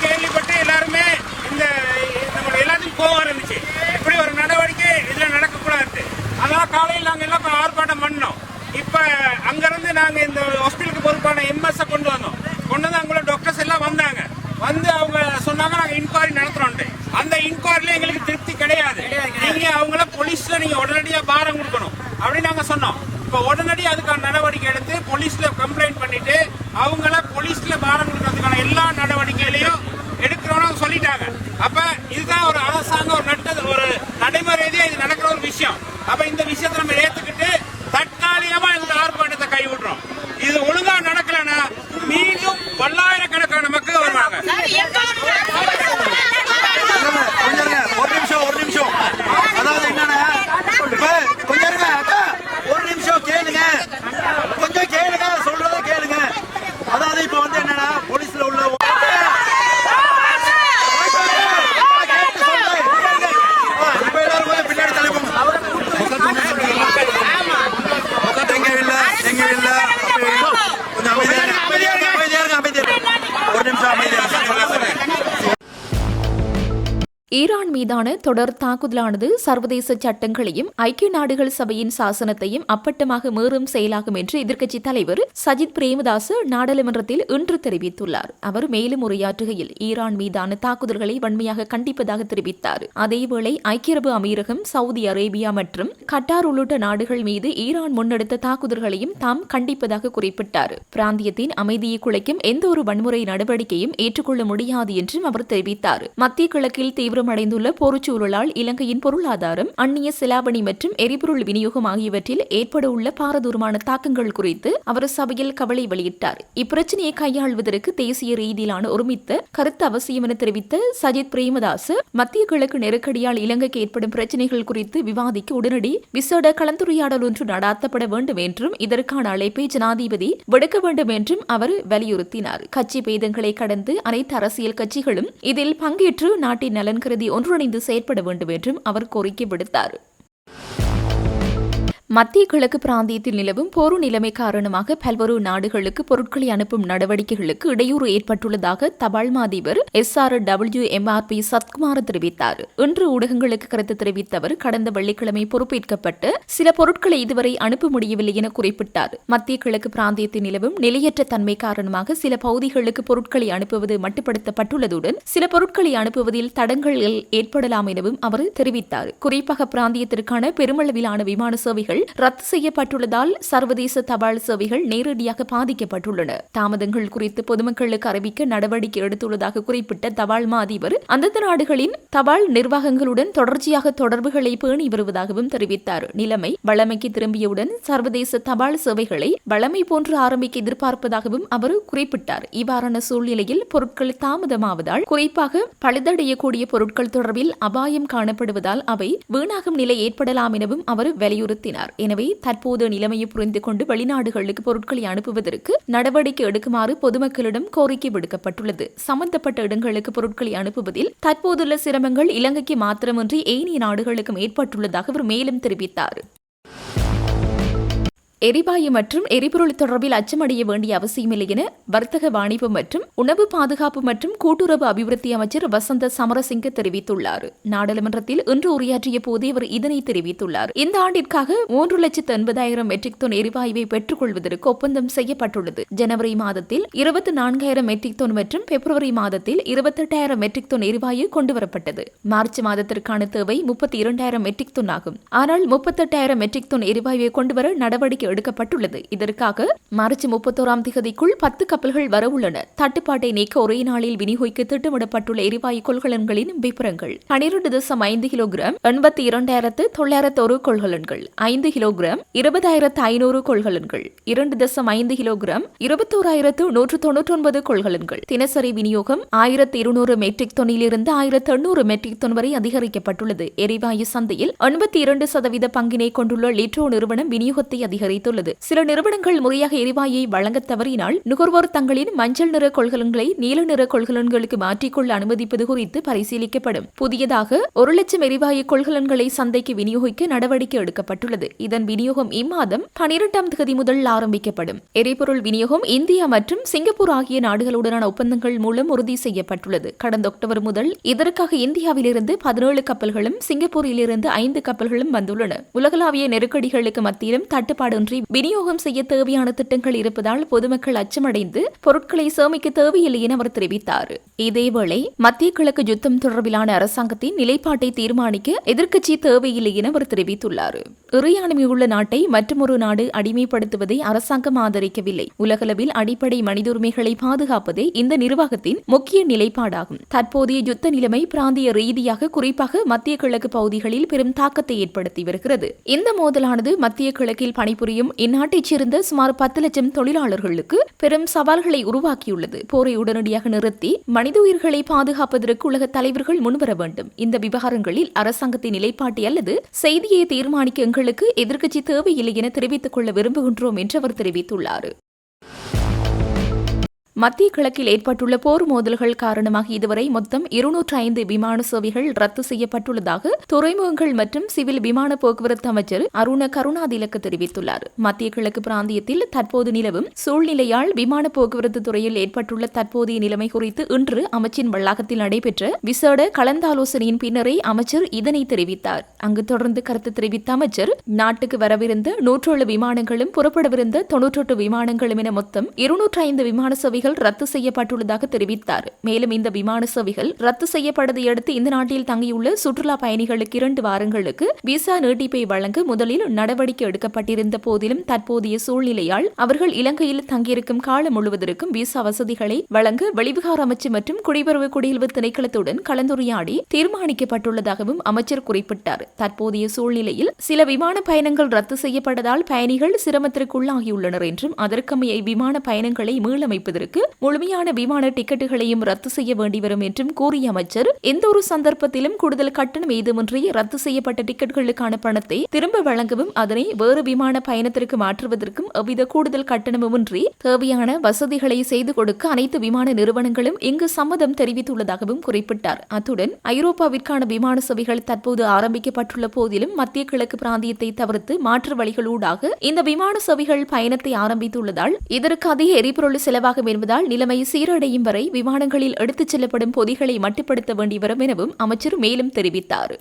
கேள்விப்பட்டு எல்லாருமே இந்த நம்ம எல்லாத்துக்கும் கோவம் இருந்துச்சு. இப்படி ஒரு நடவடிக்கை இதுல நடக்கக்கூடாது. அதனால காலையில் நாங்க எல்லாம் ஆர்ப்பாட்டம் பண்ணோம். இப்ப அங்கிருந்து நாங்க இந்த ஹாஸ்பிட்டலுக்கு பொறுப்பான எம்எஸ் கொண்டு வந்தோம். கொண்டு வந்து அவங்களோட டாக்டர்ஸ் எல்லாம் வந்தாங்க. வந்து அவங்க சொன்னாங்க நாங்க இன்கொயரி நடத்துறோம். அந்த இன்கொயரில எங்களுக்கு திருப்தி கிடையாது. நீங்க அவங்கள போலீஸ்ல நீங்க உடனடியா பாரம் கொடுக்கணும் அப்படின்னு நாங்க சொன்னோம். இப்ப உடனடியா அதுக்கான நடவடிக்கை எடுத்து போலீஸ்ல கம்ப்ளைண்ட் பண்ணிட்டு அவங்கள போலீஸ்ல பாரம் கொடுக்கறதுக்கான எல்லா நடவடிக்கைகளையும் எடுக்கிறோம்னு சொல்லிட்டாங்க. அப்ப இதுதான் ஒரு அரசாங்கம் ஒரு நடைமுறை ரீதியா இது நடக்கிற ஒரு விஷயம். அப்ப இந்த விஷயத்தை நம்ம ஏத்துக்கிட்டு தற்காலிகமா இந்த ஆர்ப்பாட்டத்தை கைவிடுறோம். இது ஒழுங்கா நடக்கலன்னா மீண்டும் பல்லாயிரக்கணக்கான மக்கள் வருவாங்க. ஒரு நிமிஷம் அதாவது என்னன்னா கொஞ்சம் இருங்க அக்கா, ஒரு நிமிஷம் கேளுங்க, கொஞ்சம் கேளுங்க, சொல்றத கேளுங்க. அதாவது இப்ப வந்து என்னன்னா போலீஸ்ல உள்ள இப்ப எல்லாரும் கொஞ்சம் பின்னாடி தலைப்போம். எங்க இல்ல கொஞ்சம் அமைதியா இருங்க. ஒரு நிமிஷம் அமைதியா. ஈரான் மீதான தொடர் தாக்குதலானது சர்வதேச சட்டங்களையும் ஐக்கிய நாடுகள் சபையின் சாசனத்தையும் அப்பட்டமாக மீறும் செயலாகும் என்று எதிர்க்கட்சித் தலைவர் சஜித் பிரேமதாச நாடாளுமன்றத்தில் இன்று தெரிவித்துள்ளார். அவர் மேலும் உரையாற்றுகையில் ஈரான் மீதான தாக்குதல்களை வன்மையாக கண்டிப்பதாக தெரிவித்தார். அதேவேளை ஐக்கிய அரபு அமீரகம், சவுதி அரேபியா மற்றும் கட்டார் உள்ளிட்ட நாடுகள் மீது ஈரான் முன்னெடுத்த தாக்குதல்களையும் தாம் கண்டிப்பதாக குறிப்பிட்டார். பிராந்தியத்தின் அமைதியை குலைக்கும் எந்த ஒரு வன்முறை நடவடிக்கையும் ஏற்றுக்கொள்ள முடியாது என்றும் அவர் தெரிவித்தார். மத்திய கிழக்கில் தீவிர அடைந்துள்ள போர்ச்சூழலால் இலங்கையின் பொருளாதாரம், அந்நிய செலாவணி மற்றும் எரிபொருள் விநியோகம் ஆகியவற்றில் ஏற்பட உள்ள பாரதூரமான தாக்கங்கள் குறித்து அவர் சபையில் கவலை வெளியிட்டார். இப்பிரச்சனையை கையாள்வதற்கு தேசிய ரீதியிலான ஒருமித்த கருத்து அவசியம் என தெரிவித்த சஜித் பிரேமதாச, மத்திய கிழக்கு நெருக்கடியால் இலங்கைக்கு ஏற்படும் பிரச்சனைகள் குறித்து விவாதிக்க உடனடி விசேட கலந்துரையாடல் ஒன்று நடாத்தப்பட வேண்டும் என்றும் இதற்கான அழைப்பை ஜனாதிபதி விடுக்க வேண்டும் என்றும் அவர் வலியுறுத்தினார். கட்சி பேதங்களை கடந்து அனைத்து அரசியல் கட்சிகளும் இதில் பங்கேற்று நாட்டின் நலன் கருதி ஒன்றிணைந்து செயற்பட வேண்டும் என்றும் அவர் கோரிக்கை விடுத்தார். மத்திய கிழக்கு பிராந்தியத்தில் நிலவும் போர் நிலைமை காரணமாக பல்வேறு நாடுகளுக்கு பொருட்களை அனுப்பும் நடவடிக்கைகளுக்கு இடையூறு ஏற்பட்டுள்ளதாக தபால் மா அதிபர் SRWMRP சத்குமார் தெரிவித்தார். இன்று ஊடகங்களுக்கு கருத்து தெரிவித்த அவர், கடந்த வெள்ளிக்கிழமை பொறுப்பேற்கப்பட்டு சில பொருட்களை இதுவரை அனுப்ப முடியவில்லை என குறிப்பிட்டார். மத்திய கிழக்கு பிராந்தியத்தில் நிலவும் நிலையற்ற தன்மை காரணமாக சில பகுதிகளுக்கு பொருட்களை அனுப்புவது மட்டுப்படுத்தப்பட்டுள்ளதுடன் சில பொருட்களை அனுப்புவதில் தடங்கள் ஏற்படலாம் எனவும் அவர் தெரிவித்தார். குறிப்பாக பிராந்தியத்திற்கான பெருமளவிலான விமான சேவைகள் ரத்து செய்யப்பட்டுள்ளதால் சர்வதேச தபால் சேவைகள் நேரடியாக பாதிக்கப்பட்டுள்ளன. தாமதங்கள் குறித்து பொதுமக்களுக்கு அறிவிக்க நடவடிக்கை எடுத்துள்ளதாக குறிப்பிட்ட தபால் மா அதிபர், அந்தந்த நாடுகளின் தபால் நிர்வாகங்களுடன் தொடர்ச்சியாக தொடர்புகளை பேணி வருவதாகவும் தெரிவித்தார். நிலைமை வழமைக்கு திரும்பியவுடன் சர்வதேச தபால் சேவைகளை வழமை போன்று ஆரம்பிக்க எதிர்பார்ப்பதாகவும் அவர் குறிப்பிட்டார். இவ்வாறான சூழ்நிலையில் பொருட்கள் தாமதமாவதால், குறிப்பாக பழுதடையக்கூடிய பொருட்கள் தொடர்பில் அபாயம் காணப்படுவதால் அவை வீணாகும் நிலை ஏற்படலாம் எனவும் அவர் வலியுறுத்தினார். எனவே தற்போது நிலைமையை புரிந்து கொண்டு வெளிநாடுகளுக்கு பொருட்களை அனுப்புவதற்கு நடவடிக்கை எடுக்குமாறு பொதுமக்களிடம் கோரிக்கை விடுக்கப்பட்டுள்ளது. சம்பந்தப்பட்ட இடங்களுக்கு பொருட்களை அனுப்புவதில் தற்போதுள்ள சிரமங்கள் இலங்கைக்கு மாத்திரமின்றி ஏனைய நாடுகளுக்கும் ஏற்பட்டுள்ளதாக அவர் மேலும் தெரிவித்தார். எரிவாயு மற்றும் எரிபொருள் தொடர்பில் அச்சமடைய வேண்டிய அவசியமில்லை என வர்த்தக வாணிபு மற்றும் உணவு பாதுகாப்பு மற்றும் கூட்டுறவு அபிவிருத்தி அமைச்சர் வசந்த சமரசிங்க தெரிவித்துள்ளார். நாடாளுமன்றத்தில் இன்று உரையாற்றிய போதே அவர் இதனை தெரிவித்துள்ளார். இந்த ஆண்டிற்காக 3,80,000 மெட்ரிக் டன் எரிவாயுவை பெற்றுக் கொள்வதற்கு ஒப்பந்தம் செய்யப்பட்டுள்ளது. ஜனவரி மாதத்தில் 24,000 மெட்ரிக் டன் மற்றும் பிப்ரவரி மாதத்தில் 28,000 மெட்ரிக் டன் எரிவாயு கொண்டுவரப்பட்டது. மார்ச் மாதத்திற்கான தேவை 32,000 மெட்ரிக் டன் ஆகும். ஆனால் 38,000 மெட்ரிக் டன் எரிவாயுவை கொண்டுவர நடவடிக்கை எடுக்கப்பட்டுள்ளது. இதற்காக மார்ச் 31ஆம் தேதிக்குள் 10 கப்பல்கள் வரவுள்ளன. தட்டுப்பாட்டை நீக்க ஒரே நாளில் விநியோகிக்க திட்டமிடப்பட்டுள்ள எரிவாயு கொள்கலன்களின் விபரங்கள் 12.5 கிலோகிராம் 82,901 கொள்கலன்கள், 5 கிலோகிராம் 20,500 கொள்கலன்கள், 2.5 கிலோகிராம் 21,199 கொள்கலன்கள். தினசரி விநியோகம் 1,200 மெட்ரிக் டன்னிலிருந்து 1,800 மெட்ரிக் டன் வரை அதிகரிக்கப்பட்டுள்ளது. எரிவாயு சந்தையில் 82% பங்கினை கொண்டுள்ள லிட்ரோ நிறுவனம் விநியோகத்தை அதிகரித்துள்ளது. சில நிறுவனங்கள் முறையாக எரிவாயை வழங்க தவறினால் நுகர்வோர் தங்களின் மஞ்சள் நிற கொள்கலன்களை நீல நிற கொள்கலன்களுக்கு மாற்றிக்கொள்ள அனுமதிப்பது குறித்து பரிசீலிக்கப்படும். புதியதாக 1,00,000 எரிவாயு கொள்கலன்களை சந்தைக்கு விநியோகிக்க நடவடிக்கை எடுக்கப்பட்டுள்ளது. இதன் விநியோகம் இம்மாதம் 12ஆம் தேதி முதல் ஆரம்பிக்கப்படும். எரிபொருள் விநியோகம் இந்தியா மற்றும் சிங்கப்பூர் ஆகிய நாடுகளுடனான ஒப்பந்தங்கள் மூலம் உறுதி செய்யப்பட்டுள்ளது. கடந்த அக்டோபர் முதல் இதற்காக இந்தியாவிலிருந்து 17 கப்பல்களும் சிங்கப்பூரிலிருந்து 5 கப்பல்களும் வந்துள்ளன. உலகளாவிய நெருக்கடிகளுக்கு மத்தியிலும் தட்டுப்பாடின்றி விநியோகம் செய்ய தேவையான திட்டங்கள் இருப்பதால் பொதுமக்கள் அச்சமடைந்து பொருட்களை சேமிக்க தேவையில்லை என அவர் தெரிவித்தார். இதேவேளை மத்திய கிழக்கு யுத்தம் தொடர்பிலான அரசாங்கத்தின் நிலைப்பாட்டை தீர்மானிக்க எதிர்க்கட்சி தேவையில்லை என அவர் தெரிவித்துள்ளார். இறையாண்மையுள்ள நாட்டை மற்றொரு நாடு அடிமைப்படுத்துவதை அரசாங்கம் ஆதரிக்கவில்லை. உலகளவில் அடிப்படை மனித உரிமைகளை பாதுகாப்பதே இந்த நிர்வாகத்தின் முக்கிய நிலைப்பாடாகும். தற்போதைய யுத்த நிலைமை பிராந்திய ரீதியாக குறிப்பாக மத்திய கிழக்கு பகுதிகளில் பெரும் தாக்கத்தை ஏற்படுத்தி வருகிறது. இந்த மோதலானது மத்திய கிழக்கில் பணிபுரியும் இந்நாட்டைச் சேர்ந்த சுமார் 10,00,000 தொழிலாளர்களுக்கு பெரும் சவால்களை உருவாக்கியுள்ளது. போரை உடனடியாக நிறுத்தி மனித உயிர்களை பாதுகாப்பதற்கு உலக தலைவர்கள் முன்வர வேண்டும். இந்த விவகாரங்களில் அரசாங்கத்தின் நிலைப்பாட்டை அல்லது செய்தியை தீர்மானிக்க எங்களுக்கு எதிர்க்கட்சி தேவையில்லை என தெரிவித்துக் கொள்ள விரும்புகின்றோம் என்று அவர் தெரிவித்துள்ளார். மத்திய கிழக்கில் ஏற்பட்டுள்ள போர் மோதல்கள் காரணமாக இதுவரை மொத்தம் 205 விமான சேவைகள் ரத்து செய்யப்பட்டுள்ளதாக துறைமுகங்கள் மற்றும் சிவில் விமான போக்குவரத்து அமைச்சர் அருண கருணாதிலக்க தெரிவித்துள்ளார். மத்திய கிழக்கு பிராந்தியத்தில் தற்போது நிலவும் சூழ்நிலையால் விமான போக்குவரத்து துறையில் ஏற்பட்டுள்ள தற்போதைய நிலைமை குறித்து இன்று அமைச்சின் வளாகத்தில் நடைபெற்ற விசேட கலந்தாலோசனையின் பின்னரே அமைச்சர் இதனை தெரிவித்தார். அங்கு தொடர்ந்து கருத்து தெரிவித்த அமைச்சர், நாட்டுக்கு வரவிருந்த 107 விமானங்களும் புறப்படவிருந்த 98 விமானங்களும் என மொத்தம் 205 விமான சேவைகள் ரத்து செய்யப்பட்டுள்ளதாக தெரிவித்தார். மேலும் இந்த விமான சேவைகள் ரத்து செய்யப்பட்டதை அடுத்து இந்த நாட்டில் தங்கியுள்ள சுற்றுலா பயணிகளுக்கு 2 வாரங்களுக்கு விசா நீட்டிப்பை வழங்க முதலில் நடவடிக்கை எடுக்கப்பட்டிருந்த போதிலும் தற்போதைய சூழ்நிலையால் அவர்கள் இலங்கையில் தங்கியிருக்கும் காலம் முழுவதற்கும் விசா வசதிகளை வழங்க வெளிவிகார அமைச்சு மற்றும் குடிவரவு குடியல்வு திணைக்களத்துடன் கலந்துரையாடி தீர்மானிக்கப்பட்டுள்ளதாகவும் அமைச்சர் குறிப்பிட்டார். தற்போதைய சூழ்நிலையில் சில விமான பயணங்கள் ரத்து செய்யப்பட்டதால் பயணிகள் சிரமத்திற்குள்ளாகியுள்ளனர் என்றும் அதற்கமைய விமான பயணங்களை மீளமைப்பதற்கு முழுமையான விமான டிக்கெட்டுகளையும் ரத்து செய்ய வேண்டி வரும் என்றும் கூறிய அமைச்சர், எந்த ஒரு சந்தர்ப்பத்திலும் கூடுதல் கட்டணம் ஏதுமின்றி ரத்து செய்யப்பட்ட டிக்கெட்டுகளுக்கான பணத்தை திரும்ப வழங்கவும் அதனை வேறு விமான பயணத்திற்கு மாற்றுவதற்கும் எவ்வித கூடுதல் கட்டணமுமின்றி தேவையான வசதிகளை செய்து கொடுக்க அனைத்து விமான நிறுவனங்களும் இங்கு சம்மதம் தெரிவித்துள்ளதாகவும் குறிப்பிட்டார். அத்துடன் ஐரோப்பாவிற்கான விமான சேவைகள் தற்போது ஆரம்பிக்கப்பட்டுள்ள போதிலும் மத்திய கிழக்கு பிராந்தியத்தை தவிர்த்து மாற்று வழிகளூடாக இந்த விமான சேவைகள் பயணத்தை ஆரம்பித்துள்ளதால் இதற்கு அதிக எரிபொருள் செலவாகும் என்பதால் நிலைமை சீரடையும் வரை விமானங்களில் எடுத்துச் செல்லப்படும் பொதிகளை மட்டுப்படுத்த வேண்டி வரும் எனவும் அமைச்சர் மேலும் தெரிவித்தார்.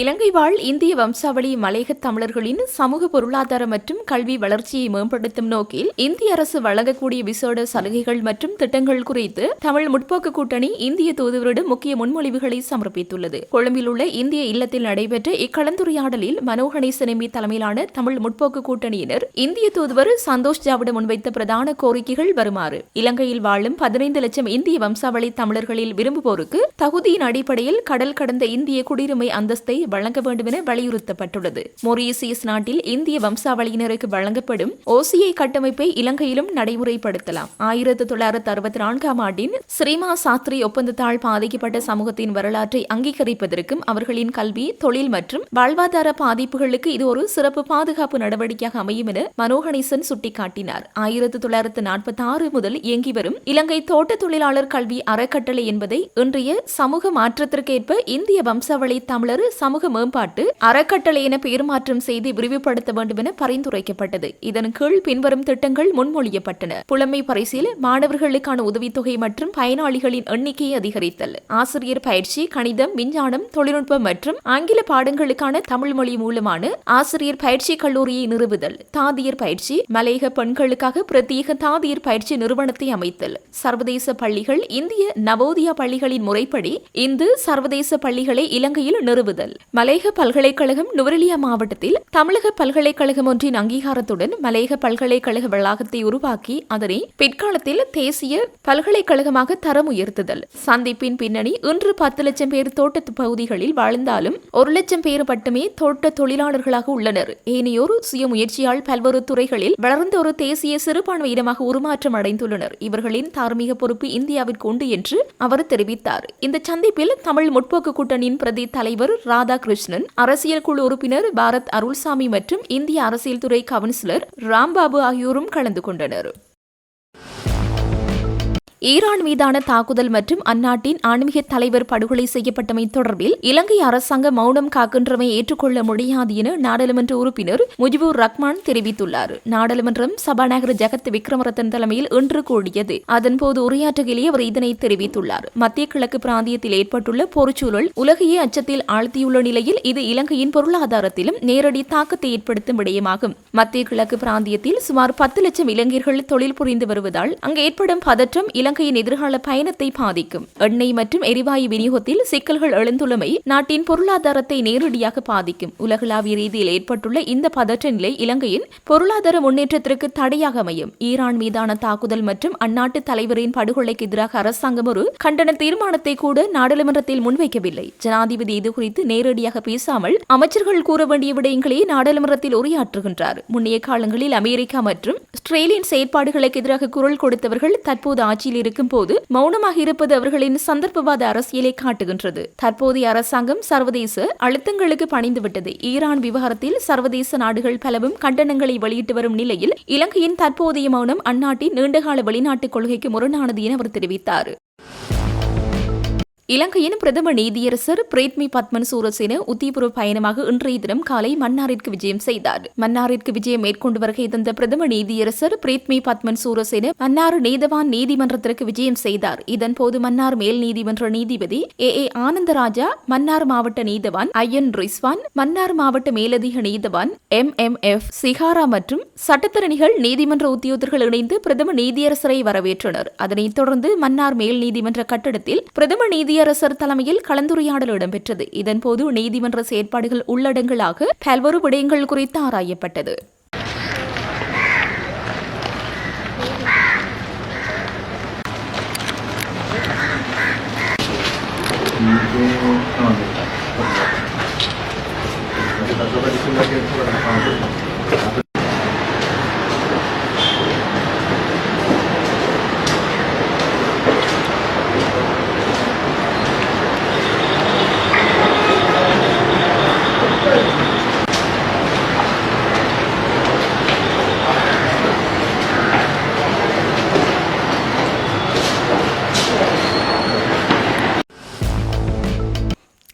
இலங்கை வாழ் இந்திய வம்சாவளி மலையக தமிழர்களின் சமூக பொருளாதார மற்றும் கல்வி வளர்ச்சியை மேம்படுத்தும் நோக்கில் இந்திய அரசு வழங்கக்கூடிய விசேட சலுகைகள் மற்றும் திட்டங்கள் குறித்து தமிழ் முற்போக்கு கூட்டணி இந்திய தூதுவரிடம் முக்கிய முன்மொழிவுகளை சமர்ப்பித்துள்ளது. கொழும்பில் உள்ள இந்திய இல்லத்தில் நடைபெற்ற இக்கலந்துரையாடலில் மனோ கணேசன் எம்பி தலைமையிலான தமிழ் முற்போக்கு கூட்டணியினர் இந்திய தூதுவர் சந்தோஷ் ஜாவிடம் முன்வைத்த பிரதான கோரிக்கைகள் வருமாறு: இலங்கையில் வாழும் 15 லட்சம் இந்திய வம்சாவளி தமிழர்களில் விரும்புவோருக்கு தகுதியின் அடிப்படையில் கடல் கடந்த இந்திய குடியுரிமை அந்தஸ்தை வழங்க வேண்டும் என வலியுறுத்தப்பட்டுள்ளது. மொரீசியஸ் நாட்டில் இந்திய வம்சாவளியினருக்கு வழங்கப்படும் ஓசிஐ கட்டமைப்பை இலங்கையிலும் நடைமுறைப்படுத்தலாம். 1964ஆம் ஆண்டின் ஸ்ரீமா சாஸ்திரி ஒப்பந்தத்தால் பாதிக்கப்பட்ட சமூகத்தின் வரலாற்றை அங்கீகரிப்பதற்கும் அவர்களின் கல்வி, தொழில் மற்றும் வாழ்வாதார பாதிப்புகளுக்கு இது ஒரு சிறப்பு பாதுகாப்பு நடவடிக்கையாக அமையும் என மனோ கணேசன் சுட்டிக்காட்டினார். 1946 முதல் இயங்கி வரும் இலங்கை தோட்ட தொழிலாளர் கல்வி அறக்கட்டளை என்பதை இன்றைய சமூக மாற்றத்திற்கேற்ப இந்திய வம்சாவளி தமிழர் சமூக சமூக மேம்பாட்டு அறக்கட்டளை என பெயர் மாற்றம் செய்து விரிவுபடுத்த வேண்டும் என பரிந்துரைக்கப்பட்டது. இதன் கீழ் பின்வரும் திட்டங்கள் முன்மொழியப்பட்டன. புலமை பரிசில், மாணவர்களுக்கான உதவித்தொகை மற்றும் பயனாளிகளின் எண்ணிக்கையை அதிகரித்தல், ஆசிரியர் பயிற்சி, கணிதம், விஞ்ஞானம், தொழில்நுட்பம் மற்றும் ஆங்கில பாடங்களுக்கான தமிழ் மொழி மூலமான ஆசிரியர் பயிற்சி கல்லூரியை நிறுவுதல், தாதியர் பயிற்சி, மலையக பெண்களுக்காக பிரத்யேக தாதியர் பயிற்சி நிறுவனத்தை அமைத்தல், சர்வதேச பள்ளிகள், இந்திய நவோதயா பள்ளிகளின் முறைப்படி இந்து சர்வதேச பள்ளிகளை இலங்கையில் நிறுவுதல், மலையக பல்கலைக்கழகம் நுவரெலியா மாவட்டத்தில் தமிழக பல்கலைக்கழகம் ஒன்றின் அங்கீகாரத்துடன் மலையக பல்கலைக்கழக வளாகத்தை உருவாக்கி அதனை பிற்காலத்தில் தேசிய பல்கலைக்கழகமாக தரம் உயர்த்துதல். சந்திப்பின் பின்னணி இன்று 10 லட்சம் பேர் தோட்ட பகுதிகளில் வாழ்ந்தாலும் 1 லட்சம் பேர் மட்டுமே தோட்ட தொழிலாளர்களாக உள்ளனர். ஏனையோர் சுய முயற்சியால் பல்வேறு துறைகளில் வளர்ந்த ஒரு தேசிய சிறுபான்மையினமாக உருமாற்றம் அடைந்துள்ளனர். இவர்களின் தார்மீக பொறுப்பு இந்தியாவிற்கு உண்டு என்று அவர் தெரிவித்தார். இந்த சந்திப்பில் தமிழ் முற்போக்கு கூட்டணியின் பிரதி தலைவர் ராதாகிருஷ்ணன், அரசியல் குழு உறுப்பினர் பாரத் அருள்சாமி மற்றும் இந்திய அரசியல் துறை கவுன்சிலர் ராம்பாபு ஆகியோரும் கலந்து கொண்டனர். ஈரான் மீதான தாக்குதல் மற்றும் அந்நாட்டின் ஆன்மீக தலைவர் படுகொலை செய்யப்பட்டமை தொடர்பில் இலங்கை அரசாங்கம் மௌனம் காக்கின்றமை ஏற்றுக்கொள்ள முடியாது என நாடாளுமன்ற உறுப்பினர் முஜிபுர் ரஹ்மான் தெரிவித்துள்ளார். நாடாளுமன்றம் சபாநாயகர் ஜெகத் விக்ரமரத்தன் தலைமையில் இன்று கூடியது. அதன்போது உரையாற்றுகையிலேயே அவர் இதனை தெரிவித்துள்ளார். மத்திய கிழக்கு பிராந்தியத்தில் ஏற்பட்டுள்ள போர்ச்சூழல் உலகையே அச்சத்தில் ஆழ்த்தியுள்ள நிலையில் இது இலங்கையின் பொருளாதாரத்திலும் நேரடி தாக்கத்தை ஏற்படுத்தும் விடயமாகும். மத்திய கிழக்கு பிராந்தியத்தில் சுமார் 10 லட்சம் இளைஞர்கள் தொழில் புரிந்து வருவதால் அங்கு ஏற்படும் பதற்றம் இலங்கையின் எதிர்கால பயணத்தை பாதிக்கும். எண்ணெய் மற்றும் எரிவாயு விநியோகத்தில் சிக்கல்கள் எழுந்துள்ளமை நாட்டின் பொருளாதாரத்தை நேரடியாக பாதிக்கும். உலகளாவிய ரீதியில் ஏற்பட்டுள்ள இந்த பதற்ற நிலை இலங்கையின் பொருளாதார முன்னேற்றத்திற்கு தடையாக அமையும். ஈரான் மீதான தாக்குதல் மற்றும் அந்நாட்டு தலைவரின் படுகொலைக்கு எதிராக அரசாங்கம் ஒரு கண்டன தீர்மானத்தை கூட நாடாளுமன்றத்தில் முன்வைக்கவில்லை. ஜனாதிபதி இதுகுறித்து நேரடியாக பேசாமல் அமைச்சர்கள் கூற வேண்டிய விடயங்களை நாடாளுமன்றத்தில் உரையாற்றுகின்றார். முன்னைய காலங்களில் அமெரிக்கா மற்றும் ஆஸ்திரேலியன் செயற்பாடுகளுக்கு எதிராக குரல் கொடுத்தவர்கள் தற்போது ஆட்சியில் இருக்கும் போது மௌனமாக இருப்பது அவர்களின் சந்தர்ப்பவாத அரசியலை காட்டுகின்றது. தற்போதைய அரசாங்கம் சர்வதேச அழுத்தங்களுக்கு பணிந்துவிட்டது. ஈரான் விவகாரத்தில் சர்வதேச நாடுகள் பலவும் கண்டனங்களை வெளியிட்டு வரும் நிலையில் இலங்கையின் தற்போதைய மௌனம் அந்நாட்டின் நீண்டகால வெளிநாட்டுக் கொள்கைக்கு முரணானது என அவர் தெரிவித்தார். இலங்கையின் பிரதம நீதியரசர் பிரேத்மி பத்மன் சூரசேன உத்தியபூர்வ பயணமாக இன்றைய தினம் காலை மன்னாரிற்கு விஜயம் செய்தார். மன்னாரிற்கு விஜயம் மேற்கொண்டு வருகை தந்த பிரதம நீதியரசர் பிரேத்மி பத்மன் சூரசேன மன்னார் நீதவான் நீதிமன்றத்திற்கு விஜயம் செய்தார். இதன்போது மன்னார் மேல் நீதிமன்ற நீதிபதி ஏ ஆனந்தராஜா, மன்னார் மாவட்ட நீதவான் ஐயன் ரிஸ்வான், மன்னார் மாவட்ட மேலதிக நீதவான் MF சிகாரா மற்றும் சட்டத்தரணிகள், நீதிமன்ற உத்தியோகர்கள் இணைந்து பிரதம நீதியரசரை வரவேற்றனர். அதனைத் தொடர்ந்து மன்னார் மேல் நீதிமன்ற கட்டடத்தில் பிரதம நீதியரசர் தலைமையில் கலந்துரையாடல் இடம்பெற்றது. இதன்போது நீதிமன்ற செயற்பாடுகள் உள்ளடங்கலாக பல்வேறு விடயங்கள் குறித்து ஆராயப்பட்டது.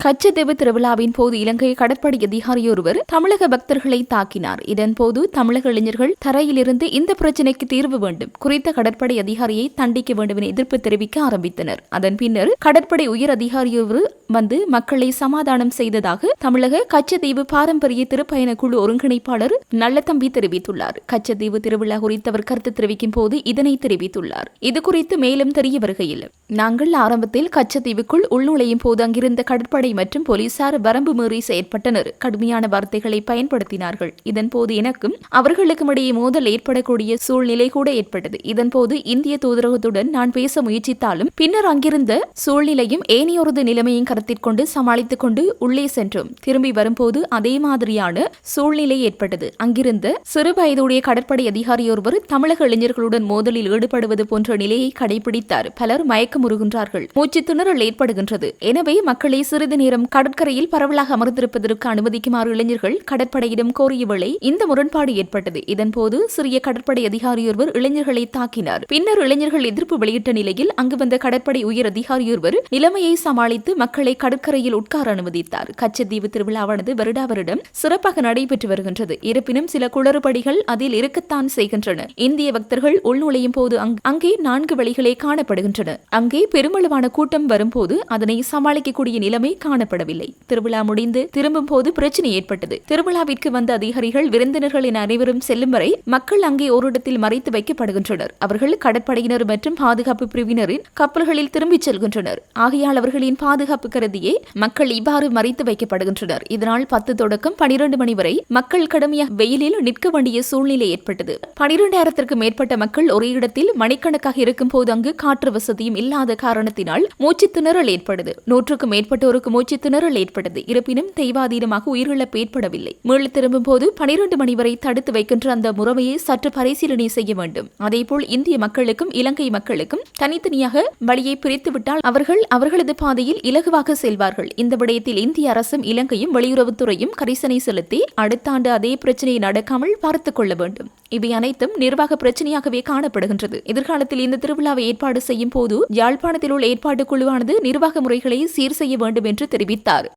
கச்சத்தீவு திருவிழாவின் போது இலங்கை கடற்படை அதிகாரியொருவர் தமிழக பக்தர்களை தாக்கினார். இதன்போது தமிழக இளைஞர்கள் தரையிலிருந்து இந்த பிரச்சினைக்கு தீர்வு வேண்டும், குறித்த கடற்படை அதிகாரியை தண்டிக்க வேண்டும் என எதிர்ப்பு தெரிவிக்க ஆரம்பித்தனர். அதன் பின்னர் கடற்படை உயர் அதிகாரியொருவர் வந்து மக்களை சமாதானம் செய்ததாக தமிழக கச்சத்தீவு பாரம்பரிய திருப்பயண குழு ஒருங்கிணைப்பாளர் நல்லதம்பி தெரிவித்துள்ளார். கச்சத்தீவு திருவிழா குறித்து அவர் கருத்து தெரிவிக்கும் போது இதனை தெரிவித்துள்ளார். இதுகுறித்து மேலும் தெரிய வருகையில், நாங்கள் ஆரம்பத்தில் கச்சத்தீவுக்குள் உள்நுழையும் போது அங்கிருந்த கடற்படை மற்றும் போலீசார் வரம்பு மீறி செயற்பட்டனர். கடுமையான வார்த்தைகளை பயன்படுத்தினார்கள். இதன்போது எனக்கும் அவர்களுக்கும் இடையே மோதல் ஏற்படக்கூடிய சூழ்நிலை கூட ஏற்பட்டது. இதன்போது இந்திய தூதரகத்துடன் நான் பேச முயற்சித்தாலும் பின்னர் அங்கிருந்த சூழ்நிலையும் ஏனையொரு நிலைமையும் கருத்தில் கொண்டு சமாளித்துக் கொண்டு உள்ளே சென்றோம். திரும்பி வரும்போது அதே மாதிரியான சூழ்நிலை ஏற்பட்டது. அங்கிருந்த சிறு வயதுடைய கடற்படை அதிகாரியொருவர் தமிழக இளைஞர்களுடன் மோதலில் ஈடுபடுவது போன்ற நிலையை கடைபிடித்தார். பலர் மயக்கமுறுகின்றார்கள், மூச்சு திணறல் ஏற்படுகின்றது. எனவே மக்களை சிறிது நேரம் கடற்கரையில் பரவலாக அமர்ந்திருப்பதற்கு அனுமதிக்குமாறு இளைஞர்கள் கடற்படையிடம் கோரிய வேளை இந்த முரண்பாடு ஏற்பட்டது. இதன்போது சிறிய கடற்படை அதிகாரியொருவர் இளைஞர்களை தாக்கினார். பின்னர் இளைஞர்கள் எதிர்ப்பு வெளியிட்ட நிலையில் அங்கு வந்த கடற்படை உயர் அதிகாரியொருவர் நிலைமையை சமாளித்து மக்களை கடற்கரையில் உட்கார அனுமதித்தார். கச்சத்தீவு திருவிழாவானது வருடா வருடம் சிறப்பாக நடைபெற்று வருகின்றது. இருப்பினும் சில குளறுபடிகள் அதில் இருக்கத்தான் செய்கின்றன. இந்திய பக்தர்கள் உள்நுழையும் போது அங்கே 4 வழிகளே காணப்படுகின்றன. அங்கே பெருமளவான கூட்டம் வரும்போது அதனை சமாளிக்கக்கூடிய நிலைமை காணப்படவில்லை. திருவிழா முடிந்து திரும்பும் போது பிரச்சனை ஏற்பட்டது. திருவிழாவிற்கு வந்த அதிகாரிகள் விருந்தினர்கள் என அனைவரும் செல்லும் வரை மக்கள் அங்கே ஓரிடத்தில் மறைத்து வைக்கப்படுகின்றனர். அவர்கள் கடற்படையினர் மற்றும் பாதுகாப்பு பிரிவினரின் கப்பல்களில் திரும்பிச் செல்கின்றனர். ஆகையால் அவர்களின் பாதுகாப்பு கருதியே மக்கள் இவ்வாறு மறைத்து வைக்கப்படுகின்றனர். இதனால் 10 தொடக்கம் 12 மணி வரை மக்கள் கடுமையாக வெயிலில் நிற்க வேண்டிய சூழ்நிலை ஏற்பட்டது. 12,000க்கும் மேற்பட்ட மக்கள் ஒரே இடத்தில் மணிக்கணக்காக இருக்கும் போது அங்கு காற்று வசதியும் இல்லாத காரணத்தினால் மூச்சு திணறல் ஏற்பட்டது. 100க்கும் மேற்பட்டோருக்கு மூச்சு திணறல் ஏற்பட்டது. இருப்பினும் தெய்வாதீனமாக உயிரிழப்பு ஏற்படவில்லை. மீள திரும்பும் போது 12 மணி வரை தடுத்து வைக்கின்ற அந்த முறைமையை சற்று பரிசீலனை செய்ய வேண்டும். அதேபோல் இந்திய மக்களுக்கும் இலங்கை மக்களுக்கும் தனித்தனியாக வழியை பிரித்துவிட்டால் அவர்கள் அவர்களது பாதையில் இலகுவாக செல்வார்கள். இந்த விடயத்தில் இந்திய அரசும் இலங்கையும் வெளியுறவுத்துறையும் கரிசனை செலுத்தி அடுத்த ஆண்டு அதே பிரச்சனை நடக்காமல் பார்த்துக் கொள்ள வேண்டும். இவை அனைத்தும் நிர்வாக பிரச்சனையாகவே காணப்படுகின்றது. எதிர்காலத்தில் இந்த திருவிழாவை ஏற்பாடு செய்யும் போது யாழ்ப்பாணத்தில் உள்ள ஏற்பாடு குழுவானது நிர்வாக முறைகளை சீர் செய்ய வேண்டும் என்று தெரிவித்தார்.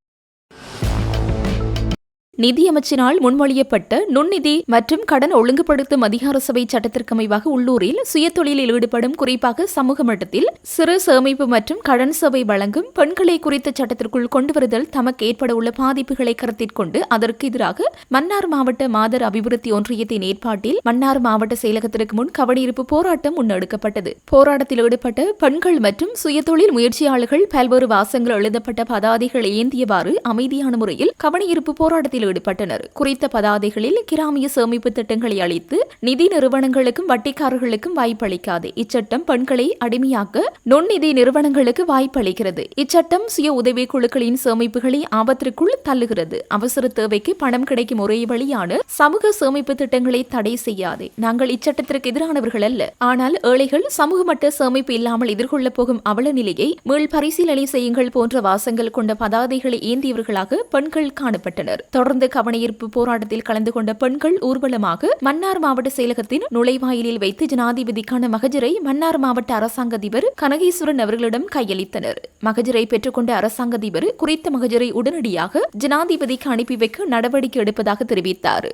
நிதியமைச்சினால் முன்மொழியப்பட்ட நுண்நிதி மற்றும் கடன் ஒழுங்குபடுத்தும் அதிகார சபை சட்டத்திற்கமைவாக உள்ளூரில் சுயதொழிலில் ஈடுபடும் குறிப்பாக சமூக மட்டத்தில் சிறு சேமிப்பு மற்றும் கடன் சேவை வழங்கும் பெண்களை குறித்த சட்டத்திற்குள் கொண்டுவருதல் தமக்கு ஏற்பட உள்ள பாதிப்புகளை கருத்தில் கொண்டு அதற்கு எதிராக மன்னார் மாவட்ட மாதர் அபிவிருத்தி ஒன்றியத்தின் ஏற்பாட்டில் மன்னார் மாவட்ட செயலகத்திற்கு முன் கவனியிருப்பு போராட்டம் முன்னெடுக்கப்பட்டது. போராட்டத்தில் ஈடுபட்ட பெண்கள் மற்றும் சுயதொழில் முயற்சியாளர்கள் பல்வேறு வாசங்கள் எழுதப்பட்ட பதாதைகள் ஏந்தியவாறு அமைதியான முறையில் கவனியிருப்பு போராட்டத்தில் ஈடுபட்டனர். குறித்த பதாதைகளில் கிராமிய சேமிப்பு திட்டங்களை அளித்து நிதி நிறுவனங்களுக்கும் வட்டிக்காரர்களுக்கும் வாய்ப்பளிக்காது. இச்சட்டம் பெண்களை அடிமையாக்க நுண்நிதி நிறுவனங்களுக்கு வாய்ப்பளிக்கிறது. இச்சட்டம் சுய உதவி குழுக்களின் சேமிப்புகளை ஆபத்திற்குள் தள்ளுகிறது. அவசர தேவைக்கு பணம் கிடைக்கும் ஒரே வழியான சமூக சேமிப்பு திட்டங்களை தடை செய்யாது. நாங்கள் இச்சட்டத்திற்கு எதிரானவர்கள் அல்ல. ஆனால் ஏழைகள் சமூக மட்ட சேமிப்பு இல்லாமல் எதிர்கொள்ளப் போகும் அவல நிலையை மீள் பரிசீலனை செய்யுங்கள் போன்ற வாசங்கள் கொண்ட பதாதைகளை ஏந்தியவர்களாக பெண்கள் காணப்பட்டனர். தொடர்ந்து கவனஈர்ப்பு போராட்டத்தில் கலந்து கொண்ட பெண்கள் ஊர்வலமாக மன்னார் மாவட்ட செயலகத்தின் நுழைவாயிலில் வைத்து ஜனாதிபதிக்கான மகஜரை மன்னார் மாவட்ட அரசாங்க அதிபர் கனகேஸ்வரன் அவர்களிடம் கையளித்தனர். மகஜரை பெற்றுக்கொண்ட அரசாங்க அதிபர் குறித்த மகஜரை உடனடியாக ஜனாதிபதிக்கு அனுப்பி வைக்க நடவடிக்கை எடுப்பதாக தெரிவித்தார்.